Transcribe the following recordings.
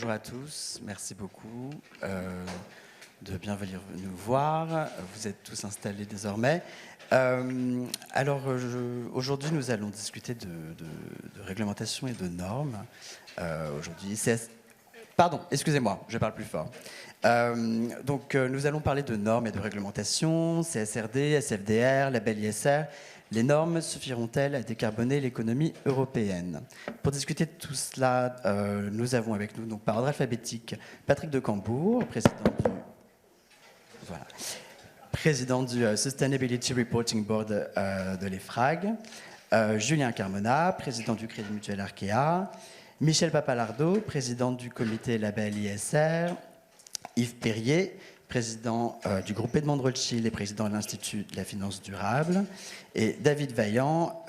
bonjour à tous, merci beaucoup de bien venir nous voir. Vous êtes tous installés désormais. Aujourd'hui, nous allons discuter de réglementation et de normes. Aujourd'hui, pardon, excusez-moi, je parle plus fort. Nous allons parler de normes et de réglementation, CSRD, SFDR, label ISR. Les normes suffiront-elles à décarboner l'économie européenne? Pour discuter de tout cela, nous avons avec nous, donc, par ordre alphabétique, Patrick de Cambourg, président du Sustainability Reporting Board de l'EFRAG, Julien Carmona, président du Crédit Mutuel Arkea, Michel Papalardo, président du comité label ISR, Yves Perrier, président du groupe Edmond de Rothschild et président de l'Institut de la finance durable, et David Vaillant,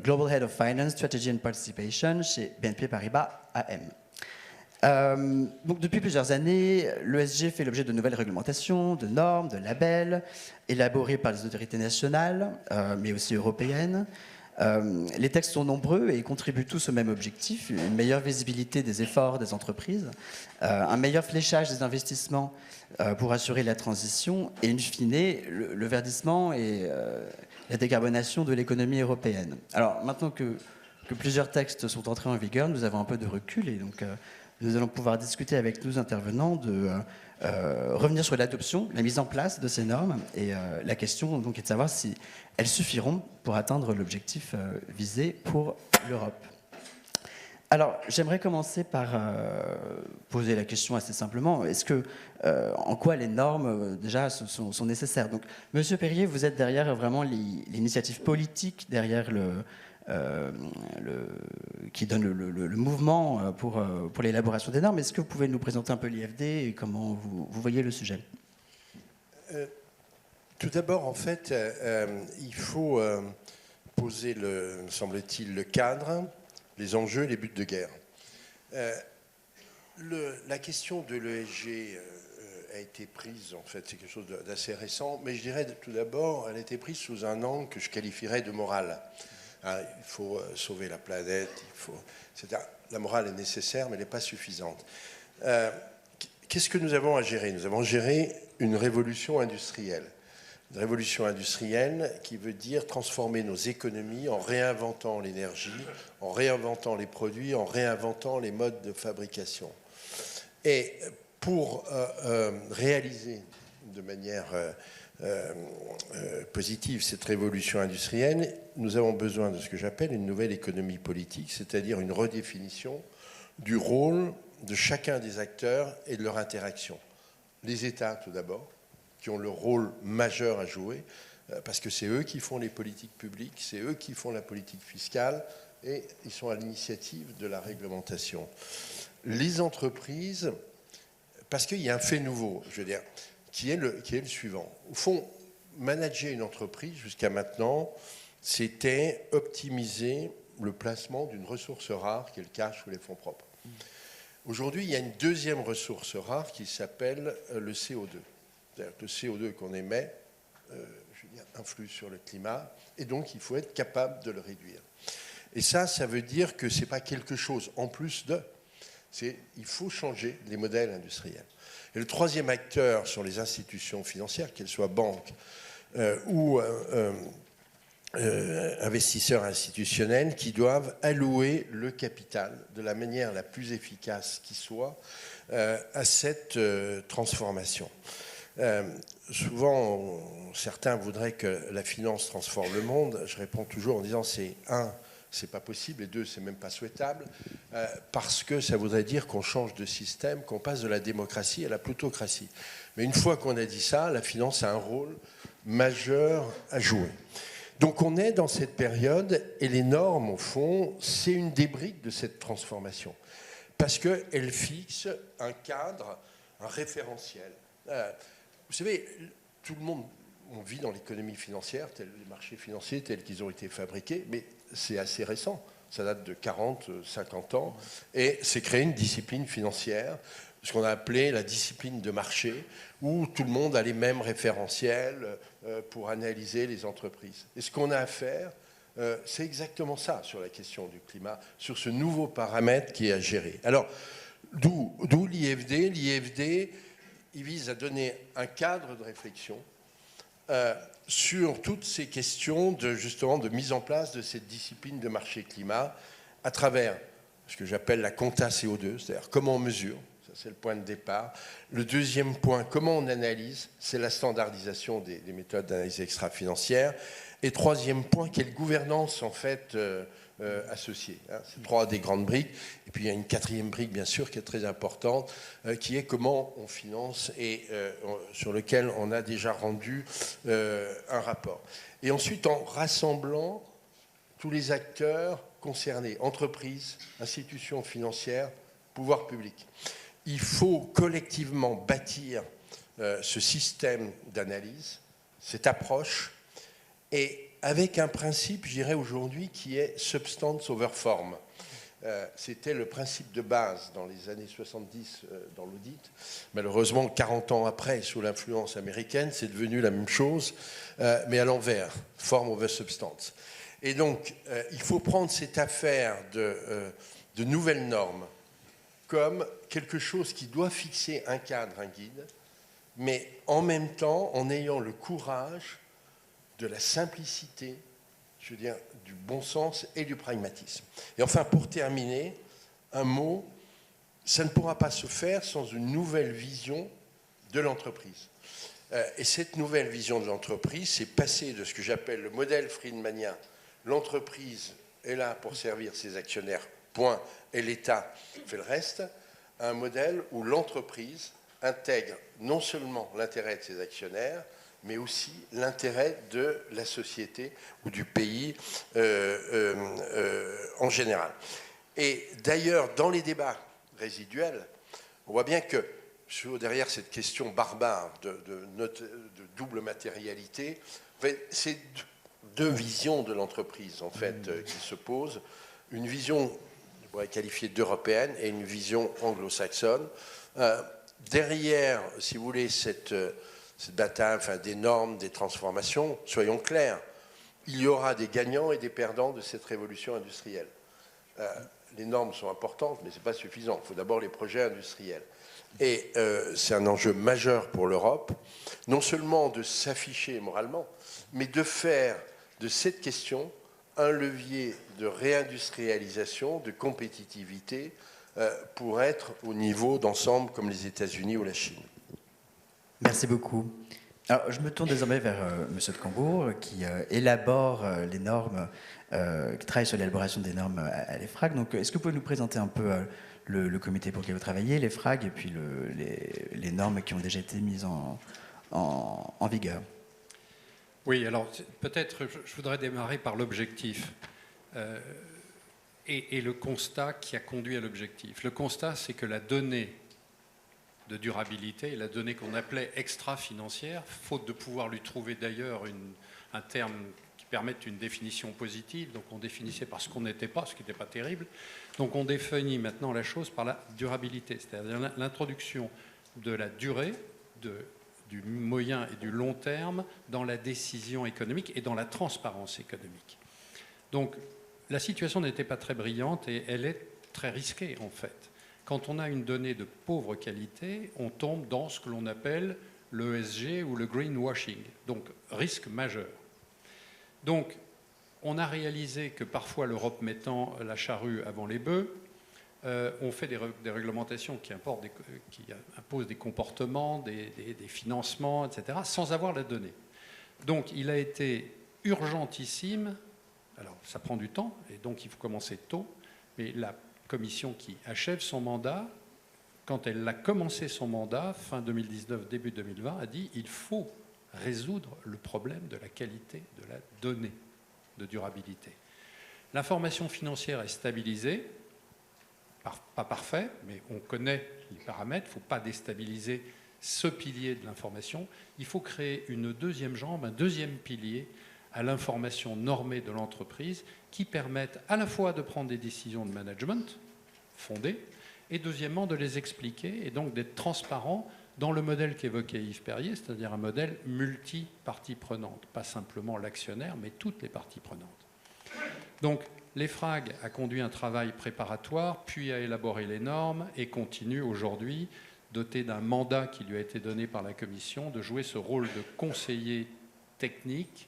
Global Head of Finance, Strategy and Participation chez BNP Paribas AM. Donc depuis plusieurs années, l'ESG fait l'objet de nouvelles réglementations, de normes, de labels, élaborés par les autorités nationales, mais aussi européennes. Les textes sont nombreux et contribuent tous au même objectif, une meilleure visibilité des efforts des entreprises, un meilleur fléchage des investissements pour assurer la transition et, in fine, le verdissement et la décarbonation de l'économie européenne. Alors, maintenant que plusieurs textes sont entrés en vigueur, nous avons un peu de recul et donc nous allons pouvoir discuter avec nos intervenants de revenir sur l'adoption, la mise en place de ces normes. Et la question donc, est de savoir si elles suffiront pour atteindre l'objectif visé pour l'Europe. Alors, j'aimerais commencer par poser la question assez simplement. En quoi les normes, déjà, sont nécessaires? Donc, Monsieur Perrier, vous êtes derrière vraiment l'initiative politique, derrière qui donne le mouvement pour l'élaboration des normes. Est-ce que vous pouvez nous présenter un peu l'IFD et comment vous voyez le sujet? Tout d'abord, en fait, il faut poser, me semble-t-il, le cadre, les enjeux et les buts de guerre. La question de l'ESG a été prise, en fait, c'est quelque chose d'assez récent, mais je dirais tout d'abord, elle a été prise sous un angle que je qualifierais de moral. Il faut sauver la planète, la morale est nécessaire, mais elle n'est pas suffisante. Qu'est-ce que nous avons à gérer? Nous avons géré une révolution industrielle. Une révolution industrielle qui veut dire transformer nos économies en réinventant l'énergie, en réinventant les produits, en réinventant les modes de fabrication. Et pour réaliser de manière positive cette révolution industrielle, nous avons besoin de ce que j'appelle une nouvelle économie politique, c'est-à-dire une redéfinition du rôle de chacun des acteurs et de leur interaction. Les États, tout d'abord, qui ont le rôle majeur à jouer, parce que c'est eux qui font les politiques publiques, c'est eux qui font la politique fiscale, et ils sont à l'initiative de la réglementation. Les entreprises, parce qu'il y a un fait nouveau, je veux dire, qui est le suivant. Au fond, manager une entreprise, jusqu'à maintenant, c'était optimiser le placement d'une ressource rare qui est le cash ou les fonds propres. Aujourd'hui, il y a une deuxième ressource rare qui s'appelle le CO2. C'est-à-dire que le CO2 qu'on émet influe sur le climat, et donc il faut être capable de le réduire. Et ça veut dire que ce n'est pas quelque chose en plus de... Il faut changer les modèles industriels. Et le troisième acteur sont les institutions financières, qu'elles soient banques ou investisseurs institutionnels, qui doivent allouer le capital de la manière la plus efficace qui soit à cette transformation. Souvent, certains voudraient que la finance transforme le monde. Je réponds toujours en disant c'est pas possible, et deux, c'est même pas souhaitable, parce que ça voudrait dire qu'on change de système, qu'on passe de la démocratie à la plutocratie. Mais une fois qu'on a dit ça, la finance a un rôle majeur à jouer. Donc on est dans cette période, et les normes, au fond, c'est une des briques de cette transformation, parce qu'elles fixent un cadre, un référentiel. Vous savez, tout le monde, on vit dans l'économie financière, les marchés financiers tels qu'ils ont été fabriqués, mais c'est assez récent, ça date de 40, 50 ans, et c'est créé une discipline financière, ce qu'on a appelé la discipline de marché, où tout le monde a les mêmes référentiels pour analyser les entreprises. Et ce qu'on a à faire, c'est exactement ça sur la question du climat, sur ce nouveau paramètre qui est à gérer. Alors, D'où l'IFD. L'IFD, il vise à donner un cadre de réflexion sur toutes ces questions justement de mise en place de cette discipline de marché climat à travers ce que j'appelle la compta CO2, c'est-à-dire comment on mesure, ça c'est le point de départ. Le deuxième point, comment on analyse, c'est la standardisation des méthodes d'analyse extra-financière. Et troisième point, quelle gouvernance en fait associée. Hein. C'est trois des grandes briques. Et puis il y a une quatrième brique, bien sûr, qui est très importante, qui est comment on finance et sur lequel on a déjà rendu un rapport. Et ensuite, en rassemblant tous les acteurs concernés, entreprises, institutions financières, pouvoirs publics. Il faut collectivement bâtir ce système d'analyse, cette approche, et avec un principe, je dirais aujourd'hui, qui est substance over form. C'était le principe de base dans les années 70 dans l'audit. Malheureusement, 40 ans après, sous l'influence américaine, c'est devenu la même chose, mais à l'envers, form over substance. Et donc, il faut prendre cette affaire de nouvelles normes comme quelque chose qui doit fixer un cadre, un guide, mais en même temps, en ayant le courage de la simplicité, je veux dire, du bon sens et du pragmatisme. Et enfin, pour terminer, un mot, ça ne pourra pas se faire sans une nouvelle vision de l'entreprise. Et cette nouvelle vision de l'entreprise, c'est passer de ce que j'appelle le modèle friedmanien, l'entreprise est là pour servir ses actionnaires, point, et l'État fait le reste, à un modèle où l'entreprise intègre non seulement l'intérêt de ses actionnaires, mais aussi l'intérêt de la société ou du pays en général. Et d'ailleurs, dans les débats résiduels, on voit bien que derrière cette question barbare de double matérialité, c'est deux visions de l'entreprise en fait qui se posent. Une vision, je pourrais qualifier d'européenne, et une vision anglo-saxonne. Derrière, si vous voulez, cette data, enfin des normes, des transformations, soyons clairs, il y aura des gagnants et des perdants de cette révolution industrielle. Les normes sont importantes, mais ce n'est pas suffisant. Il faut d'abord les projets industriels. Et c'est un enjeu majeur pour l'Europe, non seulement de s'afficher moralement, mais de faire de cette question un levier de réindustrialisation, de compétitivité, pour être au niveau d'ensemble comme les États-Unis ou la Chine. Merci beaucoup. Alors, je me tourne désormais vers M. de Cambourg, qui élabore les normes, qui travaille sur l'élaboration des normes à l'EFRAG. Donc, est-ce que vous pouvez nous présenter un peu le comité pour lequel vous travaillez, l'EFRAG, et puis les normes qui ont déjà été mises en vigueur? Oui, alors peut-être je voudrais démarrer par l'objectif et le constat qui a conduit à l'objectif. Le constat, c'est que la donnée de durabilité, la donnée qu'on appelait extra-financière, faute de pouvoir lui trouver d'ailleurs un terme qui permette une définition positive, donc on définissait par ce qu'on n'était pas, ce qui n'était pas terrible, donc on définit maintenant la chose par la durabilité, c'est-à-dire l'introduction de la durée, du moyen et du long terme dans la décision économique et dans la transparence économique. Donc la situation n'était pas très brillante et elle est très risquée en fait. Quand on a une donnée de pauvre qualité, on tombe dans ce que l'on appelle l'ESG ou le greenwashing, donc risque majeur. Donc on a réalisé que parfois l'Europe mettant la charrue avant les bœufs, on fait des réglementations qui imposent des comportements, des financements, etc., sans avoir la donnée. Donc il a été urgentissime, alors ça prend du temps, et donc il faut commencer tôt, mais la commission qui achève son mandat, quand elle a commencé son mandat, fin 2019, début 2020, a dit il faut résoudre le problème de la qualité de la donnée de durabilité. L'information financière est stabilisée, pas parfait, mais on connaît les paramètres, il ne faut pas déstabiliser ce pilier de l'information. Il faut créer une deuxième jambe, un deuxième pilier à l'information normée de l'entreprise qui permette à la fois de prendre des décisions de management fondées et deuxièmement de les expliquer et donc d'être transparent dans le modèle qu'évoquait Yves Perrier, c'est-à-dire un modèle multi-parties prenantes, pas simplement l'actionnaire, mais toutes les parties prenantes. Donc, l'EFRAG a conduit un travail préparatoire, puis a élaboré les normes et continue aujourd'hui, doté d'un mandat qui lui a été donné par la Commission, de jouer ce rôle de conseiller technique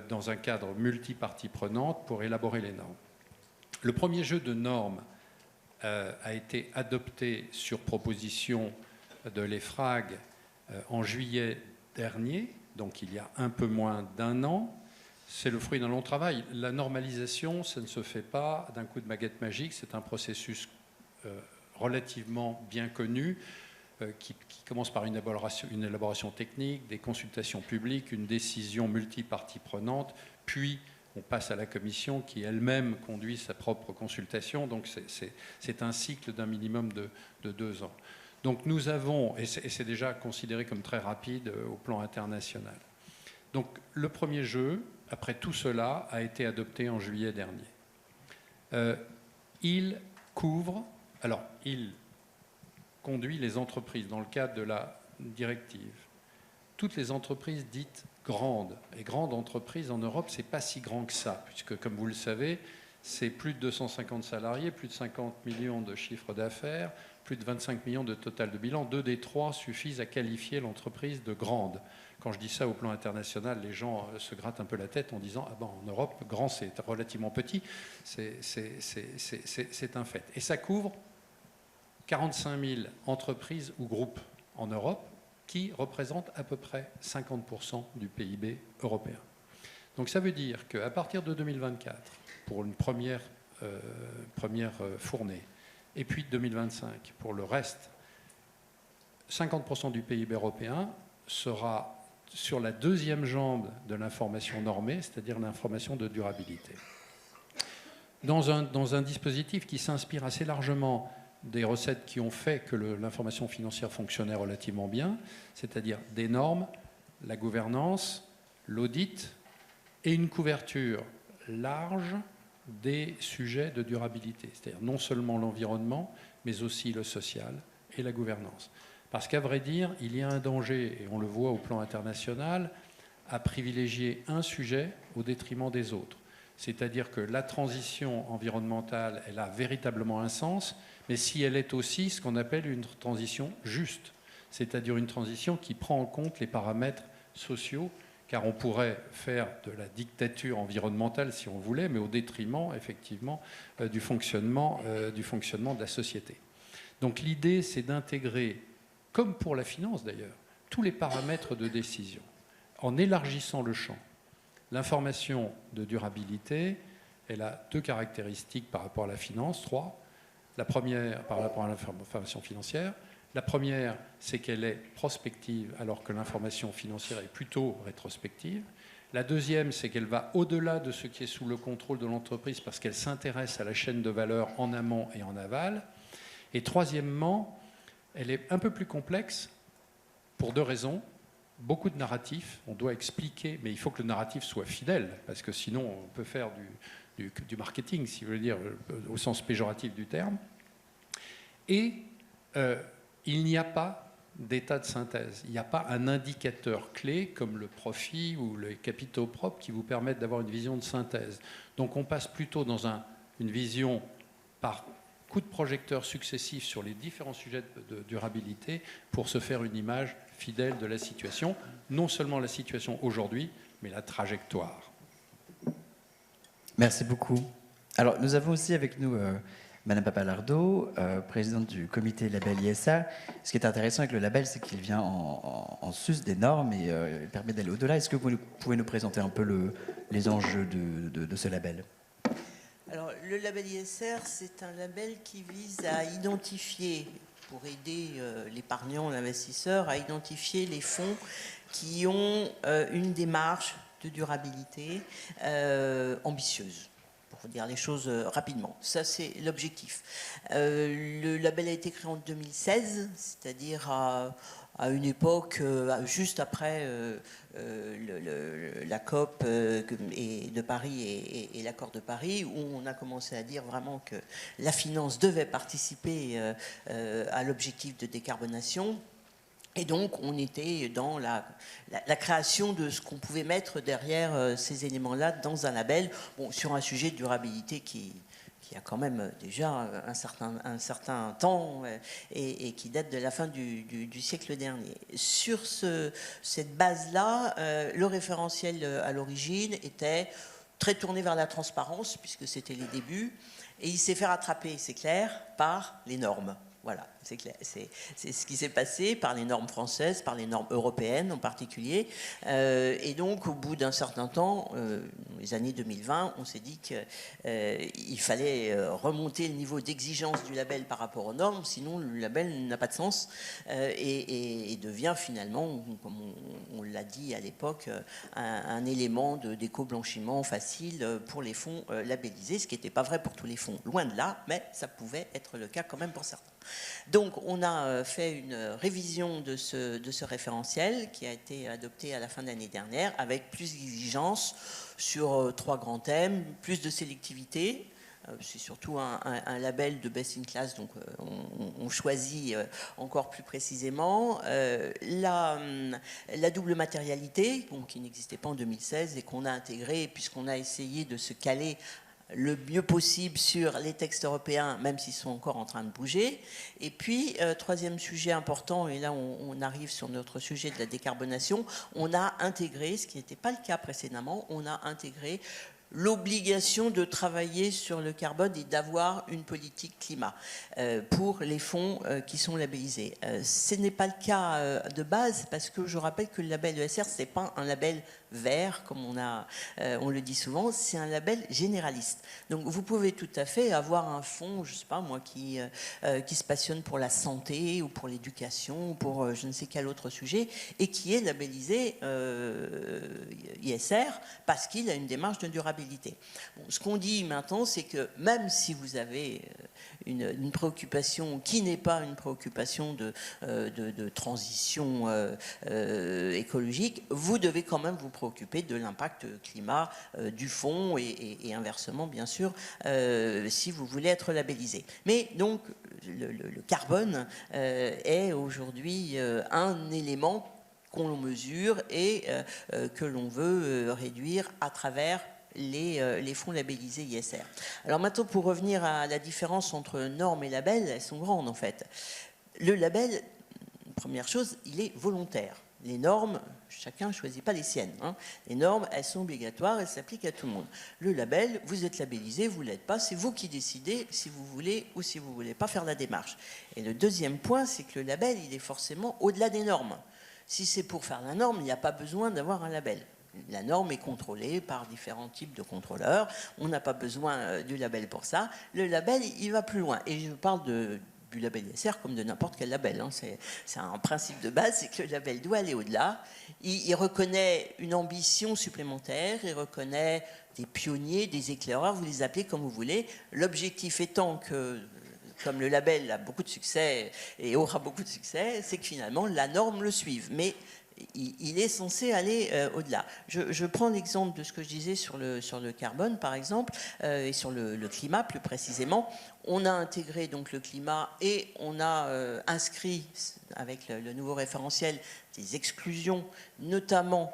dans un cadre multi-parties prenantes pour élaborer les normes. Le premier jeu de normes a été adopté sur proposition de l'EFRAG en juillet dernier, donc il y a un peu moins d'1 an. C'est le fruit d'un long travail. La normalisation, ça ne se fait pas d'un coup de baguette magique, c'est un processus relativement bien connu qui commence par une élaboration technique, des consultations publiques, une décision multi-parties prenantes, puis on passe à la Commission qui elle-même conduit sa propre consultation. Donc c'est un cycle d'un minimum de 2 ans. Donc nous avons, et c'est déjà considéré comme très rapide au plan international. Donc le premier jeu, après tout cela, a été adopté en juillet dernier. Il couvre, alors il conduit les entreprises dans le cadre de la directive. Toutes les entreprises dites grandes, et grandes entreprises en Europe, c'est pas si grand que ça, puisque comme vous le savez, c'est plus de 250 salariés, plus de 50 millions de chiffre d'affaires, plus de 25 millions de total de bilan. 2 des 3 suffisent à qualifier l'entreprise de grande. Quand je dis ça au plan international, les gens se grattent un peu la tête en disant « Ah ben, en Europe, grand, c'est relativement petit ». C'est un fait. Et ça couvre 45 000 entreprises ou groupes en Europe qui représentent à peu près 50% du PIB européen. Donc ça veut dire qu'à partir de 2024, pour une première fournée, et puis 2025, pour le reste, 50% du PIB européen sera sur la deuxième jambe de l'information normée, c'est-à-dire l'information de durabilité. Dans un dispositif qui s'inspire assez largement des recettes qui ont fait que l'information financière fonctionnait relativement bien, c'est-à-dire des normes, la gouvernance, l'audit et une couverture large des sujets de durabilité, c'est-à-dire non seulement l'environnement, mais aussi le social et la gouvernance. Parce qu'à vrai dire, il y a un danger, et on le voit au plan international, à privilégier un sujet au détriment des autres. C'est-à-dire que la transition environnementale, elle a véritablement un sens, mais si elle est aussi ce qu'on appelle une transition juste, c'est-à-dire une transition qui prend en compte les paramètres sociaux, car on pourrait faire de la dictature environnementale si on voulait, mais au détriment, effectivement, du fonctionnement de la société. Donc l'idée, c'est d'intégrer, comme pour la finance d'ailleurs, tous les paramètres de décision, en élargissant le champ. L'information de durabilité, elle a 2 caractéristiques par rapport à la finance, 3. La première, par rapport à l'information financière. La première, c'est qu'elle est prospective, alors que l'information financière est plutôt rétrospective. La deuxième, c'est qu'elle va au-delà de ce qui est sous le contrôle de l'entreprise, parce qu'elle s'intéresse à la chaîne de valeur en amont et en aval. Et troisièmement, elle est un peu plus complexe pour 2 raisons. Beaucoup de narratifs, on doit expliquer, mais il faut que le narratif soit fidèle, parce que sinon on peut faire du marketing, si vous voulez dire, au sens péjoratif du terme. Et il n'y a pas d'état de synthèse. Il n'y a pas un indicateur clé comme le profit ou les capitaux propres qui vous permettent d'avoir une vision de synthèse. Donc on passe plutôt dans une vision par coups de projecteur successifs sur les différents sujets de durabilité pour se faire une image fidèle de la situation, non seulement la situation aujourd'hui, mais la trajectoire. Merci beaucoup. Alors, nous avons aussi avec nous Madame Papalardo, présidente du comité label ISA. Ce qui est intéressant avec le label, c'est qu'il vient en sus des normes et il permet d'aller au-delà. Est-ce que vous pouvez nous présenter un peu les enjeux de ce label ? Alors, le label ISR, c'est un label qui vise à identifier, pour aider l'épargnant, l'investisseur, à identifier les fonds qui ont une démarche de durabilité ambitieuse, pour dire les choses rapidement. Ça, c'est l'objectif. Le label a été créé en 2016, c'est-à-dire à une époque juste après la COP de Paris et l'accord de Paris, où on a commencé à dire vraiment que la finance devait participer à l'objectif de décarbonation. Et donc, on était dans la création de ce qu'on pouvait mettre derrière ces éléments-là dans un label, bon, sur un sujet de durabilité qui a quand même déjà un certain temps et qui date de la fin du siècle dernier. Sur cette base-là, le référentiel à l'origine était très tourné vers la transparence, puisque c'était les débuts, et il s'est fait rattraper, c'est clair, par les normes. Voilà, c'est clair. C'est ce qui s'est passé par les normes françaises, par les normes européennes en particulier. Et donc, au bout d'un certain temps, les années 2020, on s'est dit qu'il fallait remonter le niveau d'exigence du label par rapport aux normes, sinon le label n'a pas de sens et devient finalement, comme on l'a dit à l'époque, un élément d'éco-blanchiment facile pour les fonds labellisés, ce qui n'était pas vrai pour tous les fonds, loin de là, mais ça pouvait être le cas quand même pour certains. Donc, on a fait une révision de ce référentiel qui a été adopté à la fin de l'année dernière avec plus d'exigences sur 3 grands thèmes, plus de sélectivité. C'est surtout un label de best in class, donc on choisit encore plus précisément la double matérialité, bon, qui n'existait pas en 2016 et qu'on a intégrée puisqu'on a essayé de se caler le mieux possible sur les textes européens, même s'ils sont encore en train de bouger. Et puis, troisième sujet important, et là on arrive sur notre sujet de la décarbonation, on a intégré, ce qui n'était pas le cas précédemment, on a intégré l'obligation de travailler sur le carbone et d'avoir une politique climat pour les fonds qui sont labellisés. Ce n'est pas le cas de base, parce que je rappelle que le label ESR, ce n'est pas un label vert, comme on le dit souvent, c'est un label généraliste. Donc vous pouvez tout à fait avoir un fonds, je ne sais pas moi, qui se passionne pour la santé ou pour l'éducation ou pour je ne sais quel autre sujet et qui est labellisé ISR parce qu'il a une démarche de durabilité. Bon, ce qu'on dit maintenant, c'est que même si vous avez une préoccupation qui n'est pas une préoccupation de transition écologique, vous devez quand même vous préoccuper de l'impact climat du fonds et inversement, bien sûr, si vous voulez être labellisé. Mais donc, le carbone est aujourd'hui un élément qu'on mesure et que l'on veut réduire à travers les fonds labellisés ISR. Alors maintenant, pour revenir à la différence entre normes et labels, elles sont grandes en fait. Le label, première chose, il est volontaire. Les normes, chacun ne choisit pas les siennes. Hein. Les normes, elles sont obligatoires, elles s'appliquent à tout le monde. Le label, vous êtes labellisé, vous ne l'êtes pas, c'est vous qui décidez si vous voulez ou si vous ne voulez pas faire la démarche. Et le deuxième point, c'est que le label, il est forcément au-delà des normes. Si c'est pour faire la norme, il n'y a pas besoin d'avoir un label. La norme est contrôlée par différents types de contrôleurs. On n'a pas besoin du label pour ça. Le label, il va plus loin. Et je parle du label ISR comme de n'importe quel label. Hein. C'est un principe de base, c'est que le label doit aller au-delà. Il reconnaît une ambition supplémentaire, il reconnaît des pionniers, des éclaireurs, vous les appelez comme vous voulez. L'objectif étant que, comme le label a beaucoup de succès et aura beaucoup de succès, c'est que finalement la norme le suive. Mais il est censé aller au-delà. Je prends l'exemple de ce que je disais sur le carbone, par exemple, et sur le climat plus précisément. On a intégré donc le climat et on a inscrit avec le nouveau référentiel des exclusions, notamment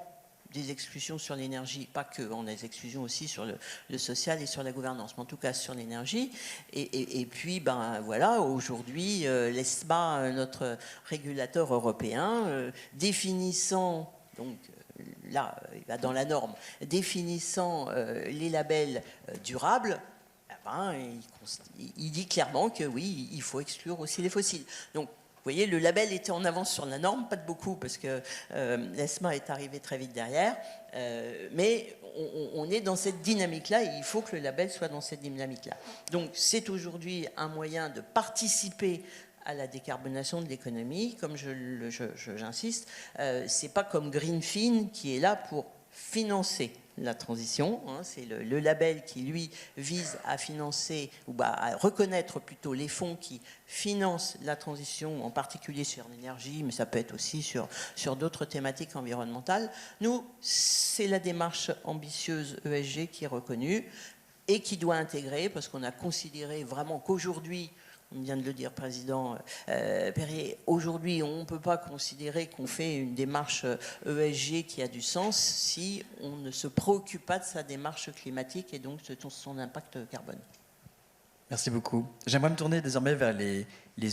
des exclusions sur l'énergie, pas que, on a des exclusions aussi sur le social et sur la gouvernance, mais en tout cas sur l'énergie. Et puis, ben voilà, aujourd'hui, l'ESMA, notre régulateur européen, définissant, donc là, il va dans la norme, définissant les labels durables, il dit clairement que oui, il faut exclure aussi les fossiles. Donc, vous voyez, le label était en avance sur la norme, pas de beaucoup, parce que l'ESMA est arrivé très vite derrière, mais on est dans cette dynamique-là, et il faut que le label soit dans cette dynamique-là. Donc, c'est aujourd'hui un moyen de participer à la décarbonation de l'économie. Comme j'insiste, c'est pas comme Greenfin qui est là pour financer la transition, hein, c'est le label qui, lui, vise à financer, ou à reconnaître plutôt les fonds qui financent la transition, en particulier sur l'énergie, mais ça peut être aussi sur d'autres thématiques environnementales. Nous, c'est la démarche ambitieuse ESG qui est reconnue et qui doit intégrer, parce qu'on a considéré vraiment qu'aujourd'hui, on vient de le dire, Président Perrier, aujourd'hui, on ne peut pas considérer qu'on fait une démarche ESG qui a du sens si on ne se préoccupe pas de sa démarche climatique et donc de son impact carbone. Merci beaucoup. J'aimerais me tourner désormais vers les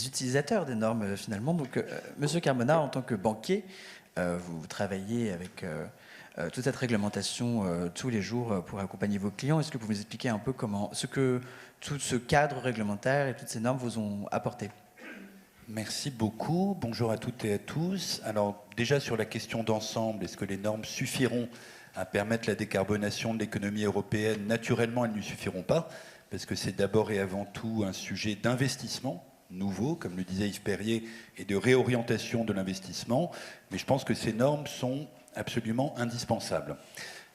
utilisateurs des normes, finalement. Donc, Monsieur Carmona, en tant que banquier, vous travaillez avec toute cette réglementation tous les jours pour accompagner vos clients. Est-ce que vous pouvez nous expliquer un peu ce que tout ce cadre réglementaire et toutes ces normes vous ont apporté? Merci beaucoup. Bonjour à toutes et à tous. Alors, déjà sur la question d'ensemble, est-ce que les normes suffiront à permettre la décarbonation de l'économie européenne? Naturellement, elles ne suffiront pas, parce que c'est d'abord et avant tout un sujet d'investissement nouveau, comme le disait Yves Perrier, et de réorientation de l'investissement. Mais je pense que ces normes sont absolument indispensables.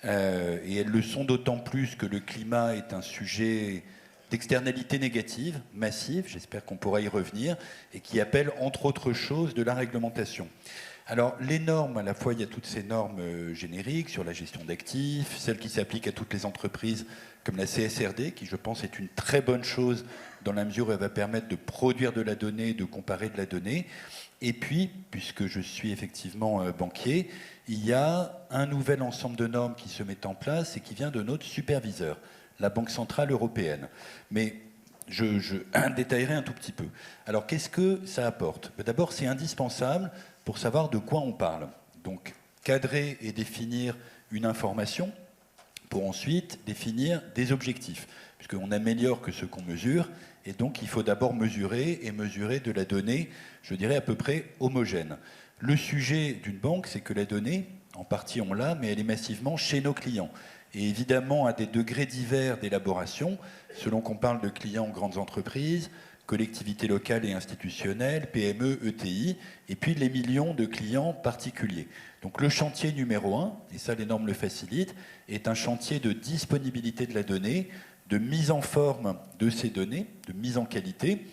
Et elles le sont d'autant plus que le climat est un sujet d'externalité négative, massive, j'espère qu'on pourra y revenir, et qui appelle, entre autres choses, de la réglementation. Alors, les normes, à la fois, il y a toutes ces normes génériques sur la gestion d'actifs, celles qui s'appliquent à toutes les entreprises, comme la CSRD, qui, je pense, est une très bonne chose dans la mesure où elle va permettre de produire de la donnée, de comparer de la donnée. Et puis, puisque je suis effectivement banquier, il y a un nouvel ensemble de normes qui se met en place et qui vient de notre superviseur, la Banque Centrale Européenne. Mais je détaillerai un tout petit peu. Alors, qu'est-ce que ça apporte? D'abord, c'est indispensable pour savoir de quoi on parle. Donc, cadrer et définir une information pour ensuite définir des objectifs, puisqu'on améliore que ce qu'on mesure, et donc il faut d'abord mesurer, et mesurer de la donnée, je dirais, à peu près homogène. Le sujet d'une banque, c'est que la donnée, en partie on l'a, mais elle est massivement chez nos clients. Et évidemment à des degrés divers d'élaboration, selon qu'on parle de clients grandes entreprises, collectivités locales et institutionnelles, PME, ETI, et puis les millions de clients particuliers. Donc le chantier numéro 1, et ça les normes le facilitent, est un chantier de disponibilité de la donnée, de mise en forme de ces données, de mise en qualité,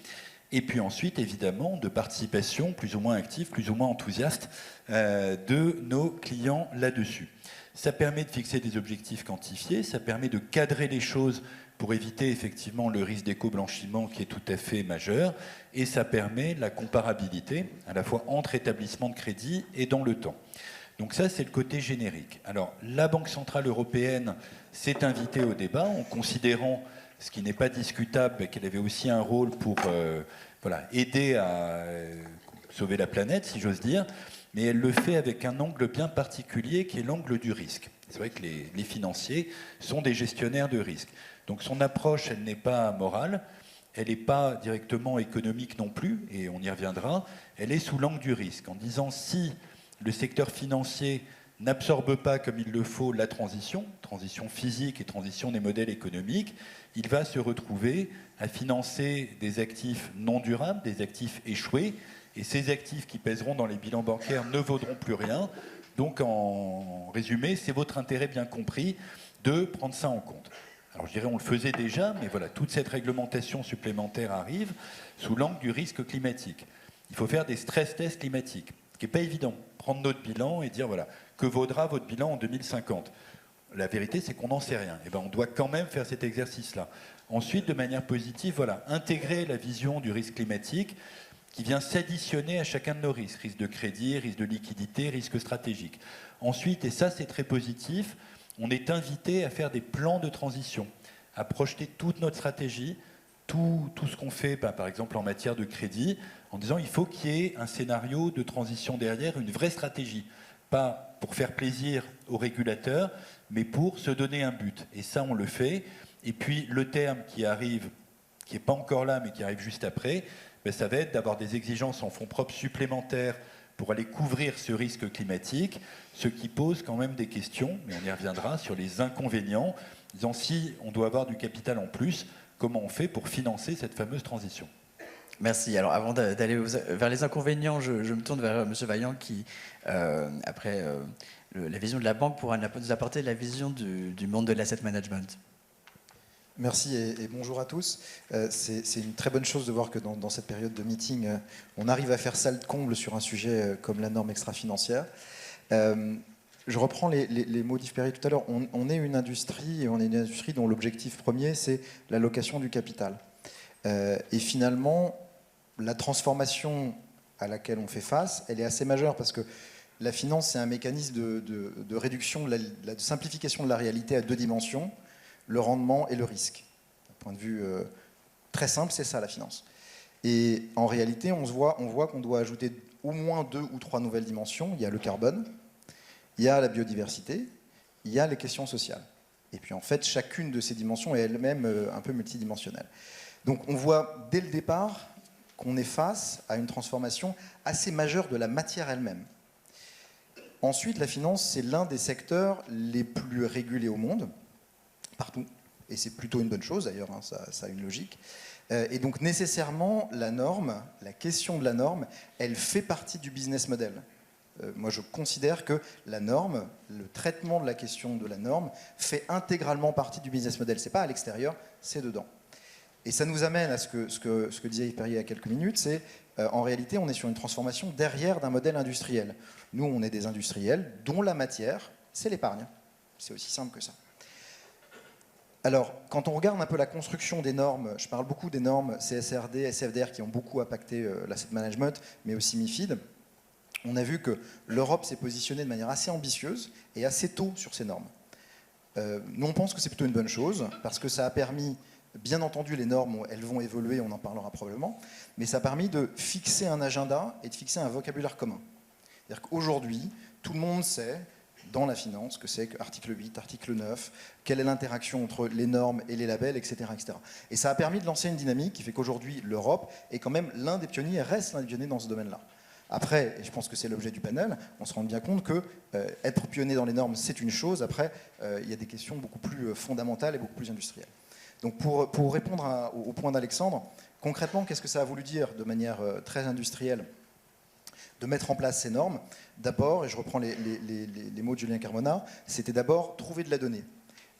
et puis ensuite évidemment de participation plus ou moins active, plus ou moins enthousiaste de nos clients là-dessus. Ça permet de fixer des objectifs quantifiés, ça permet de cadrer les choses pour éviter effectivement le risque d'éco-blanchiment qui est tout à fait majeur, et ça permet la comparabilité à la fois entre établissements de crédit et dans le temps. Donc ça, c'est le côté générique. Alors, la Banque Centrale Européenne s'est invitée au débat en considérant, ce qui n'est pas discutable, qu'elle avait aussi un rôle pour aider à sauver la planète, si j'ose dire, mais elle le fait avec un angle bien particulier qui est l'angle du risque. C'est vrai que les financiers sont des gestionnaires de risque. Donc son approche, elle n'est pas morale, elle n'est pas directement économique non plus, et on y reviendra, elle est sous l'angle du risque, en disant si le secteur financier n'absorbe pas comme il le faut la transition physique et transition des modèles économiques, il va se retrouver à financer des actifs non durables, des actifs échoués, et ces actifs qui pèseront dans les bilans bancaires ne vaudront plus rien. Donc en résumé, c'est votre intérêt bien compris de prendre ça en compte. Alors je dirais on le faisait déjà, mais voilà, toute cette réglementation supplémentaire arrive sous l'angle du risque climatique. Il faut faire des stress tests climatiques, ce qui n'est pas évident. Prendre notre bilan et dire voilà, que vaudra votre bilan en 2050 ? La vérité, c'est qu'on n'en sait rien. Et ben, on doit quand même faire cet exercice-là. Ensuite, de manière positive, voilà, intégrer la vision du risque climatique qui vient s'additionner à chacun de nos risques. Risque de crédit, risque de liquidité, risque stratégique. Ensuite, et ça c'est très positif, on est invité à faire des plans de transition, à projeter toute notre stratégie, tout ce qu'on fait, par exemple en matière de crédit, en disant il faut qu'il y ait un scénario de transition derrière, une vraie stratégie. Pas pour faire plaisir aux régulateurs, mais pour se donner un but. Et ça, on le fait. Et puis, le terme qui arrive, qui n'est pas encore là, mais qui arrive juste après, ben, ça va être d'avoir des exigences en fonds propres supplémentaires pour aller couvrir ce risque climatique, ce qui pose quand même des questions, mais on y reviendra, sur les inconvénients, disant si on doit avoir du capital en plus, comment on fait pour financer cette fameuse transition ? Merci. Alors, avant d'aller vers les inconvénients, je me tourne vers M. Vaillant qui, après la vision de la banque, pourra nous apporter la vision du monde de l'asset management. Merci et bonjour à tous. C'est une très bonne chose de voir que dans cette période de meeting, on arrive à faire salle comble sur un sujet comme la norme extra-financière. Je reprends les mots d'Yves Perrier tout à l'heure. On est une industrie, et on est une industrie dont l'objectif premier, c'est l'allocation du capital. Et finalement, la transformation à laquelle on fait face, elle est assez majeure parce que la finance, c'est un mécanisme de réduction, de simplification de la réalité à 2 dimensions, le rendement et le risque. D'un point de vue très simple, c'est ça la finance. Et en réalité, on voit qu'on doit ajouter au moins 2 ou 3 nouvelles dimensions. Il y a le carbone, il y a la biodiversité, il y a les questions sociales. Et puis en fait, chacune de ces dimensions est elle-même un peu multidimensionnelle. Donc on voit dès le départ qu'on est face à une transformation assez majeure de la matière elle-même. Ensuite, la finance, c'est l'un des secteurs les plus régulés au monde, partout. Et c'est plutôt une bonne chose d'ailleurs, hein, ça a une logique. Et donc nécessairement, la norme, la question de la norme, elle fait partie du business model. Moi, je considère que la norme, le traitement de la question de la norme, fait intégralement partie du business model. Ce n'est pas à l'extérieur, c'est dedans. Et ça nous amène à ce que disait Yves Perrier il y a quelques minutes, c'est en réalité, on est sur une transformation derrière d'un modèle industriel. Nous, on est des industriels dont la matière, c'est l'épargne. C'est aussi simple que ça. Alors, quand on regarde un peu la construction des normes, je parle beaucoup des normes CSRD, SFDR qui ont beaucoup impacté l'asset management, mais aussi MIFID, on a vu que l'Europe s'est positionnée de manière assez ambitieuse et assez tôt sur ces normes. Nous, on pense que c'est plutôt une bonne chose, parce que ça a permis, bien entendu, les normes, elles vont évoluer, on en parlera probablement, mais ça a permis de fixer un agenda et de fixer un vocabulaire commun. C'est-à-dire qu'aujourd'hui, tout le monde sait, dans la finance, que c'est article 8, article 9, quelle est l'interaction entre les normes et les labels, etc., etc. Et ça a permis de lancer une dynamique qui fait qu'aujourd'hui, l'Europe est quand même l'un des pionniers, reste l'un des pionniers dans ce domaine-là. Après, et je pense que c'est l'objet du panel, on se rend bien compte que être pionnier dans les normes, c'est une chose. Après, il y a des questions beaucoup plus fondamentales et beaucoup plus industrielles. Donc pour répondre au point d'Alexandre, concrètement, qu'est-ce que ça a voulu dire de manière très industrielle de mettre en place ces normes? D'abord, et je reprends les mots de Julien Carmona, c'était d'abord trouver de la donnée.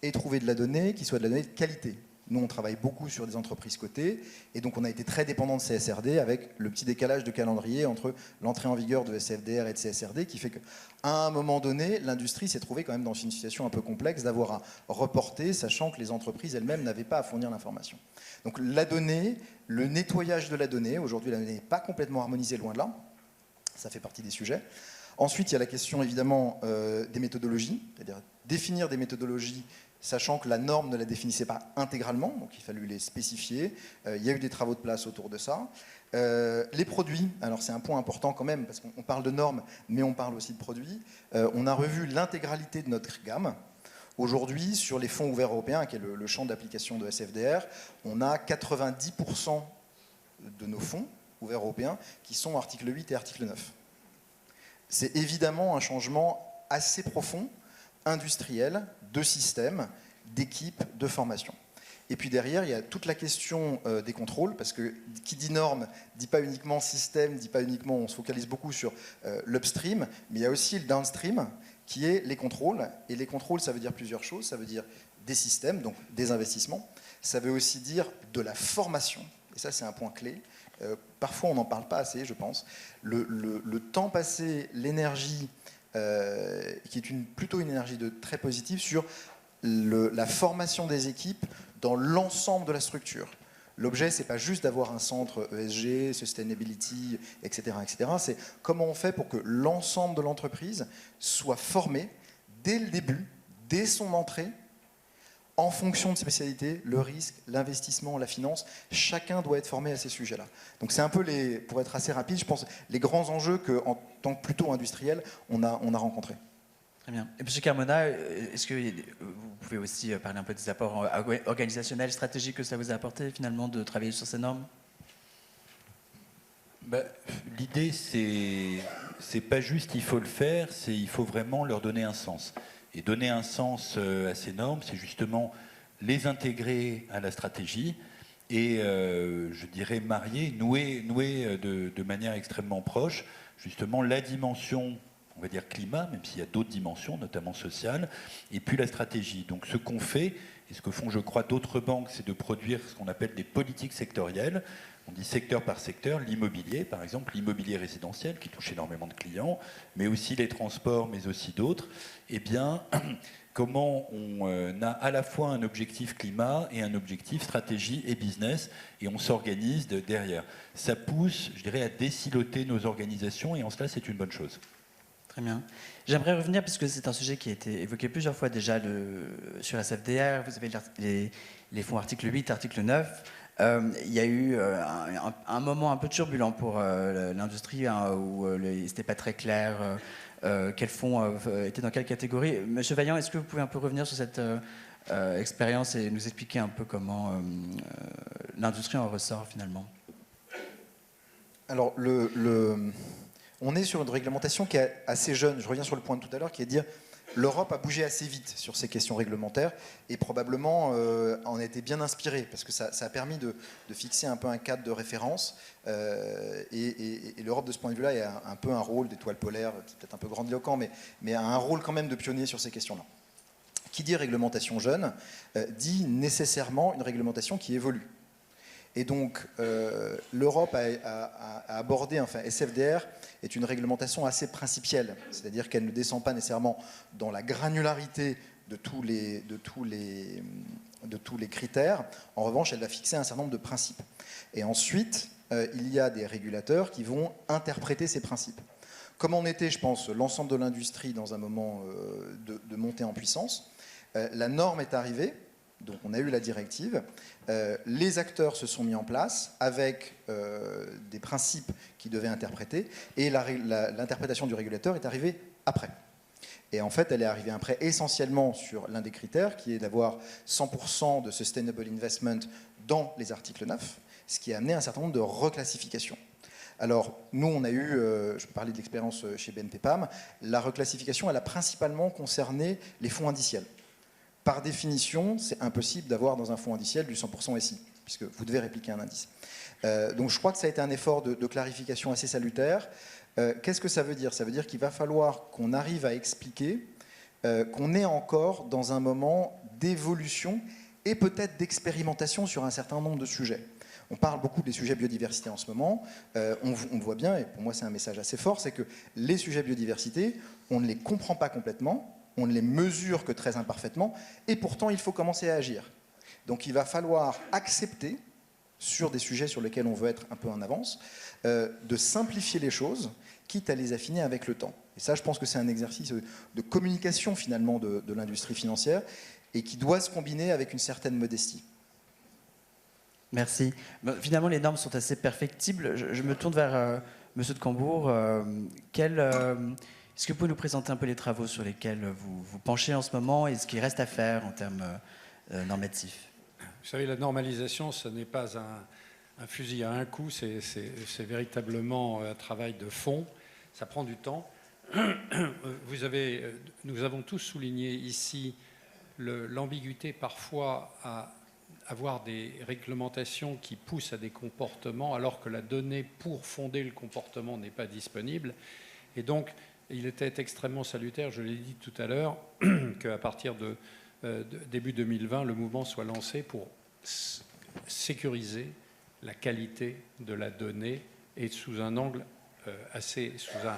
Et trouver de la donnée qui soit de la donnée de qualité. Nous, on travaille beaucoup sur des entreprises cotées, et donc on a été très dépendant de CSRD avec le petit décalage de calendrier entre l'entrée en vigueur de SFDR et de CSRD, qui fait qu'à un moment donné, l'industrie s'est trouvée quand même dans une situation un peu complexe d'avoir à reporter, sachant que les entreprises elles-mêmes n'avaient pas à fournir l'information. Donc la donnée, le nettoyage de la donnée, aujourd'hui la donnée n'est pas complètement harmonisée, loin de là, ça fait partie des sujets. Ensuite, il y a la question évidemment des méthodologies, c'est-à-dire définir des méthodologies sachant que la norme ne la définissait pas intégralement, donc il fallut les spécifier. Il y a eu des travaux de place autour de ça. Les produits, alors c'est un point important quand même, parce qu'on parle de normes, mais on parle aussi de produits. On a revu l'intégralité de notre gamme. Aujourd'hui, sur les fonds ouverts européens, qui est le champ d'application de SFDR, on a 90% de nos fonds ouverts européens qui sont article 8 et article 9. C'est évidemment un changement assez profond, industriel, de système, d'équipe, de formation. Et puis derrière, il y a toute la question des contrôles, parce que qui dit norme ne dit pas uniquement système, ne dit pas uniquement, on se focalise beaucoup sur l'upstream, mais il y a aussi le downstream, qui est les contrôles. Et les contrôles, ça veut dire plusieurs choses. Ça veut dire des systèmes, donc des investissements. Ça veut aussi dire de la formation. Et ça, c'est un point clé. Parfois, on n'en parle pas assez, je pense. Le temps passé, l'énergie, qui est plutôt une énergie très positive sur la formation des équipes dans l'ensemble de la structure. L'objet, ce n'est pas juste d'avoir un centre ESG, Sustainability, etc., etc. C'est comment on fait pour que l'ensemble de l'entreprise soit formé dès le début, dès son entrée, en fonction de ses spécialités, le risque, l'investissement, la finance. Chacun doit être formé à ces sujets-là. Donc c'est un peu, pour être assez rapide, je pense, les grands enjeux qu'en tant que plutôt industriel, on a rencontrés. Très bien. Et M. Carmona, est-ce que vous pouvez aussi parler un peu des apports organisationnels, stratégiques que ça vous a apporté finalement de travailler sur ces normes? L'idée, c'est pas juste il faut le faire, il faut vraiment leur donner un sens. Et donner un sens à ces normes, c'est justement les intégrer à la stratégie et, je dirais, nouer de manière extrêmement proche, justement, la dimension, on va dire climat, même s'il y a d'autres dimensions, notamment sociales, et puis la stratégie. Donc ce qu'on fait, et ce que font, je crois, d'autres banques, c'est de produire ce qu'on appelle des politiques sectorielles. On dit secteur par secteur, l'immobilier, par exemple, l'immobilier résidentiel, qui touche énormément de clients, mais aussi les transports, mais aussi d'autres. Eh bien, comment on a à la fois un objectif climat et un objectif stratégie et business, et on s'organise derrière. Ça pousse, je dirais, à désiloter nos organisations, et en cela, c'est une bonne chose. Très bien. J'aimerais revenir, puisque c'est un sujet qui a été évoqué plusieurs fois déjà sur SFDR. Vous avez les fonds article 8, article 9. Il y a eu un moment un peu turbulent pour l'industrie, hein, où c'était pas très clair quels fonds étaient dans quelle catégorie. Monsieur Vaillant, est-ce que vous pouvez un peu revenir sur cette expérience et nous expliquer un peu comment l'industrie en ressort finalement? Alors, on est sur une réglementation qui est assez jeune. Je reviens sur le point de tout à l'heure, qui est de dire l'Europe a bougé assez vite sur ces questions réglementaires et probablement en a été bien inspirée, parce que ça a permis de fixer un peu un cadre de référence. Et l'Europe, de ce point de vue-là, a un peu un rôle d'étoile polaire, c'est peut-être un peu grandiloquent, mais a un rôle quand même de pionnier sur ces questions-là. Qui dit réglementation jeune, dit nécessairement une réglementation qui évolue. Et donc, l'Europe a abordé, enfin, SFDR est une réglementation assez principielle, c'est-à-dire qu'elle ne descend pas nécessairement dans la granularité de tous les critères. En revanche, elle va fixer un certain nombre de principes. Et ensuite, il y a des régulateurs qui vont interpréter ces principes. Comme on était, je pense, l'ensemble de l'industrie dans un moment de montée en puissance, la norme est arrivée. Donc on a eu la directive, les acteurs se sont mis en place avec des principes qu'ils devaient interpréter, et l'interprétation du régulateur est arrivée après. Et en fait, elle est arrivée après essentiellement sur l'un des critères, qui est d'avoir 100% de sustainable investment dans les articles 9, ce qui a amené un certain nombre de reclassifications. Alors, nous, on a eu, je peux parler de l'expérience chez BNP Paribas, la reclassification, elle a principalement concerné les fonds indiciels. Par définition, c'est impossible d'avoir dans un fonds indiciel du 100% SI, puisque vous devez répliquer un indice. Donc je crois que ça a été un effort de clarification assez salutaire. Qu'est-ce que ça veut dire? Ça veut dire qu'il va falloir qu'on arrive à expliquer qu'on est encore dans un moment d'évolution et peut-être d'expérimentation sur un certain nombre de sujets. On parle beaucoup des sujets biodiversité en ce moment. On voit bien, et pour moi c'est un message assez fort, c'est que les sujets biodiversité, on ne les comprend pas complètement. On ne les mesure que très imparfaitement, et pourtant il faut commencer à agir. Donc il va falloir accepter, sur des sujets sur lesquels on veut être un peu en avance, de simplifier les choses, quitte à les affiner avec le temps. Et ça, je pense que c'est un exercice de communication finalement de l'industrie financière, et qui doit se combiner avec une certaine modestie. Merci. Finalement, les normes sont assez perfectibles. Je me tourne vers Monsieur de Cambourg. Est-ce que vous pouvez nous présenter un peu les travaux sur lesquels vous penchez en ce moment et ce qui reste à faire en termes normatifs? Vous savez, la normalisation, ce n'est pas un fusil à un coup, c'est véritablement un travail de fond. Ça prend du temps. Nous avons tous souligné ici l'ambiguïté parfois à avoir des réglementations qui poussent à des comportements alors que la donnée pour fonder le comportement n'est pas disponible. Et donc, il était extrêmement salutaire, je l'ai dit tout à l'heure, qu'à partir de début 2020, le mouvement soit lancé pour sécuriser la qualité de la donnée et sous un angle sous un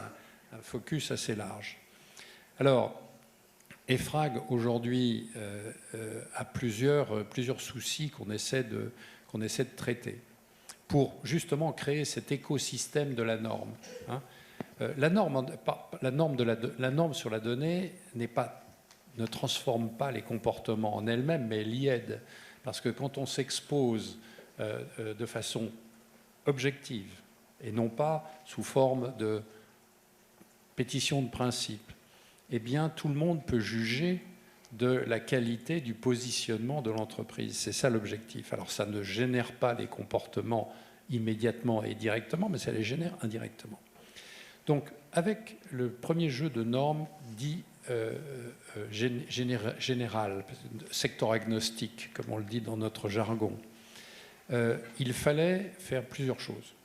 focus assez large. Alors, EFRAG aujourd'hui a plusieurs soucis qu'on essaie de traiter pour justement créer cet écosystème de la norme. La norme sur la donnée ne transforme pas les comportements en elle-même, mais elle y aide. Parce que quand on s'expose de façon objective, et non pas sous forme de pétition de principe, eh bien tout le monde peut juger de la qualité du positionnement de l'entreprise. C'est ça l'objectif. Alors ça ne génère pas les comportements immédiatement et directement, mais ça les génère indirectement. Donc, avec le premier jeu de normes dit général, secteur agnostique, comme on le dit dans notre jargon, il fallait faire plusieurs choses.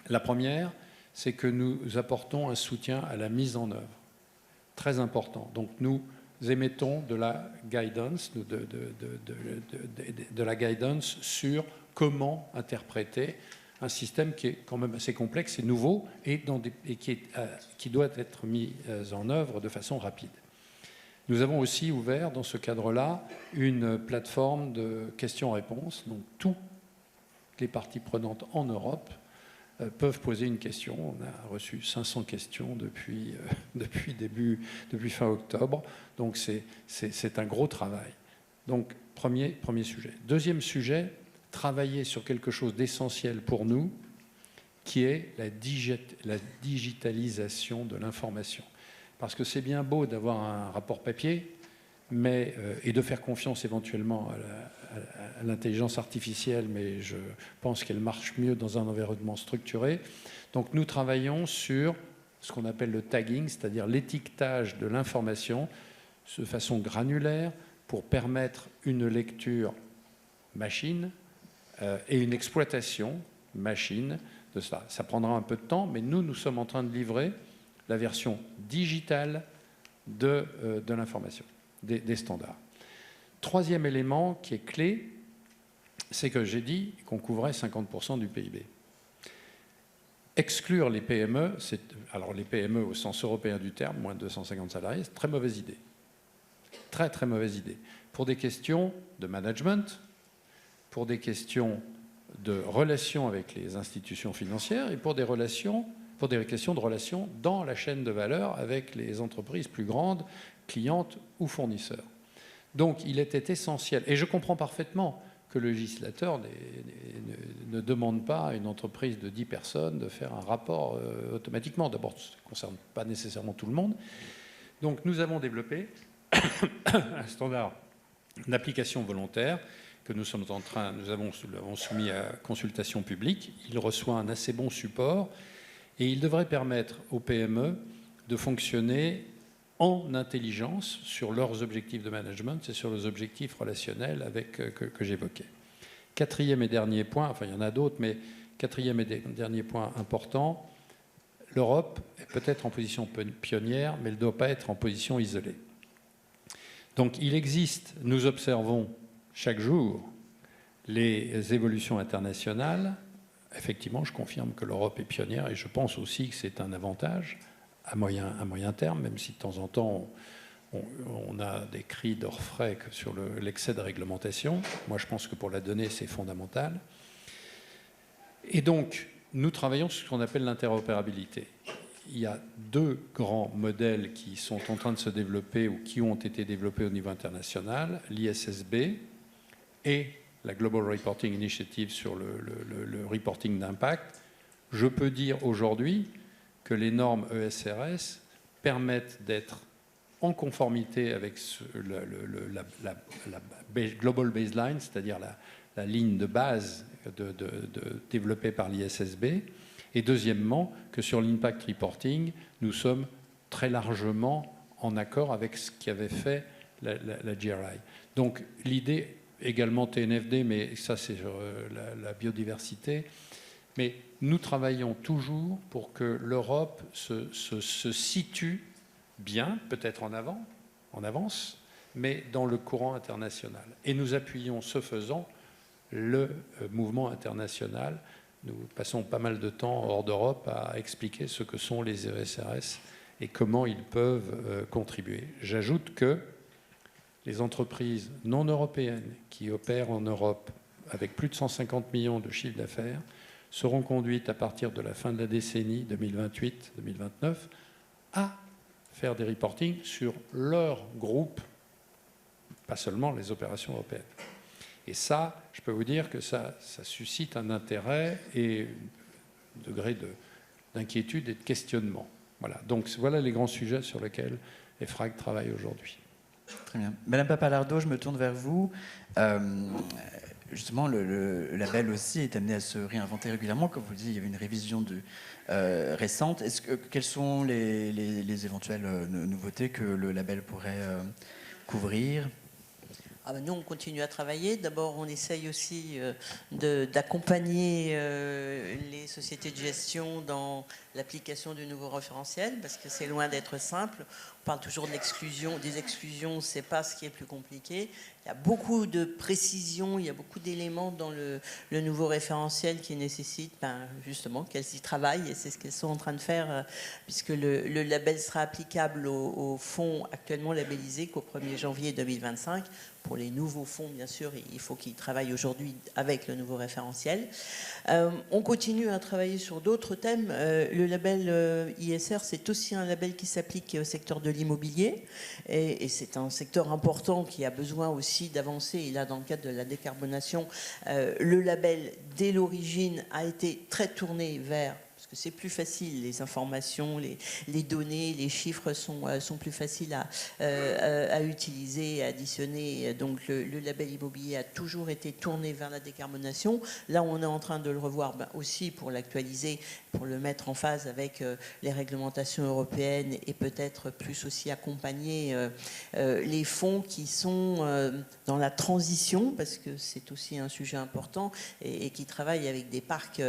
La première, c'est que nous apportons un soutien à la mise en œuvre, très important. Donc, nous émettons de la guidance, de la guidance sur comment interpréter un système qui est quand même assez complexe et nouveau et qui doit être mis en œuvre de façon rapide. Nous avons aussi ouvert, dans ce cadre-là, une plateforme de questions-réponses. Donc, toutes les parties prenantes en Europe peuvent poser une question. On a reçu 500 questions depuis fin octobre. Donc, c'est un gros travail. Donc, premier sujet. Deuxième sujet, travailler sur quelque chose d'essentiel pour nous, qui est la digitalisation de l'information. Parce que c'est bien beau d'avoir un rapport papier, et de faire confiance éventuellement à l'intelligence artificielle, mais je pense qu'elle marche mieux dans un environnement structuré. Donc nous travaillons sur ce qu'on appelle le tagging, c'est-à-dire l'étiquetage de l'information de façon granulaire pour permettre une lecture machine et une exploitation machine de cela. Ça prendra un peu de temps, mais nous sommes en train de livrer la version digitale de l'information, des standards. Troisième élément qui est clé, c'est que j'ai dit qu'on couvrait 50% du PIB. Exclure les PME, alors les PME au sens européen du terme, moins de 250 salariés, c'est une très mauvaise idée. Très, très mauvaise idée. Pour des questions de management, pour des questions de relations avec les institutions financières et pour des questions de relations dans la chaîne de valeur avec les entreprises plus grandes, clientes ou fournisseurs. Donc il était essentiel, et je comprends parfaitement que le législateur ne demande pas à une entreprise de 10 personnes de faire un rapport automatiquement. D'abord, ça ne concerne pas nécessairement tout le monde. Donc nous avons développé un standard d'application volontaire que nous avons soumis à consultation publique. Il reçoit un assez bon support et il devrait permettre aux PME de fonctionner en intelligence sur leurs objectifs de management et sur les objectifs relationnels que j'évoquais. Quatrième et dernier point, enfin il y en a d'autres, mais quatrième et dernier point important, l'Europe est peut-être en position pionnière, mais elle ne doit pas être en position isolée. Donc il existe, nous observons chaque jour les évolutions internationales. Effectivement, je confirme que l'Europe est pionnière et je pense aussi que c'est un avantage à moyen terme, même si de temps en temps on a des cris d'orfraie sur l'excès de réglementation. Moi, je pense que pour la donnée, c'est fondamental. Et donc, nous travaillons sur ce qu'on appelle l'interopérabilité. Il y a deux grands modèles qui sont en train de se développer ou qui ont été développés au niveau international, l'ISSB et la Global Reporting Initiative sur le reporting d'impact. Je peux dire aujourd'hui que les normes ESRS permettent d'être en conformité avec la Global Baseline, c'est-à-dire la ligne de base développée par l'ISSB. Et deuxièmement, que sur l'impact reporting, nous sommes très largement en accord avec ce qu'avait fait la GRI. Donc l'idée, également TNFD, mais ça c'est la biodiversité, mais nous travaillons toujours pour que l'Europe se situe bien, peut-être en avance, mais dans le courant international. Et nous appuyons, ce faisant, le mouvement international. Nous passons pas mal de temps hors d'Europe à expliquer ce que sont les ESRS et comment ils peuvent contribuer. J'ajoute que les entreprises non européennes qui opèrent en Europe avec plus de 150 millions de chiffre d'affaires seront conduites à partir de la fin de la décennie 2028-2029 à faire des reportings sur leur groupe, pas seulement les opérations européennes. Et ça, je peux vous dire que ça suscite un intérêt et un degré d'inquiétude et de questionnement. Voilà. Donc voilà les grands sujets sur lesquels EFRAG travaille aujourd'hui. Très bien. Madame Papalardo, je me tourne vers vous. Justement, le label aussi est amené à se réinventer régulièrement. Comme vous le dites, il y avait une révision récente. Quelles sont les éventuelles nouveautés que le label pourrait couvrir ? Nous, on continue à travailler. D'abord, on essaye aussi d'accompagner les sociétés de gestion dans l'application du nouveau référentiel, parce que c'est loin d'être simple. parle toujours de l'exclusion, des exclusions, c'est pas ce qui est plus compliqué. Il y a beaucoup de précisions, il y a beaucoup d'éléments dans le nouveau référentiel qui nécessitent justement qu'elles y travaillent, et c'est ce qu'elles sont en train de faire, puisque le label sera applicable aux fonds actuellement labellisés qu'au 1er janvier 2025. Pour les nouveaux fonds, bien sûr, il faut qu'ils travaillent aujourd'hui avec le nouveau référentiel. On continue à travailler sur d'autres thèmes. Le label ISR, c'est aussi un label qui s'applique au secteur de l'immobilier. Et c'est un secteur important qui a besoin aussi d'avancer. Et là, dans le cadre de la décarbonation, le label, dès l'origine, a été très tourné vers... Parce que c'est plus facile, les informations, les données, les chiffres sont plus faciles à utiliser, à additionner. Donc le label immobilier a toujours été tourné vers la décarbonation. Là, on est en train de le revoir aussi pour l'actualiser, pour le mettre en phase avec les réglementations européennes et peut-être plus aussi accompagner les fonds qui sont dans la transition, parce que c'est aussi un sujet important, et qui travaillent avec des parcs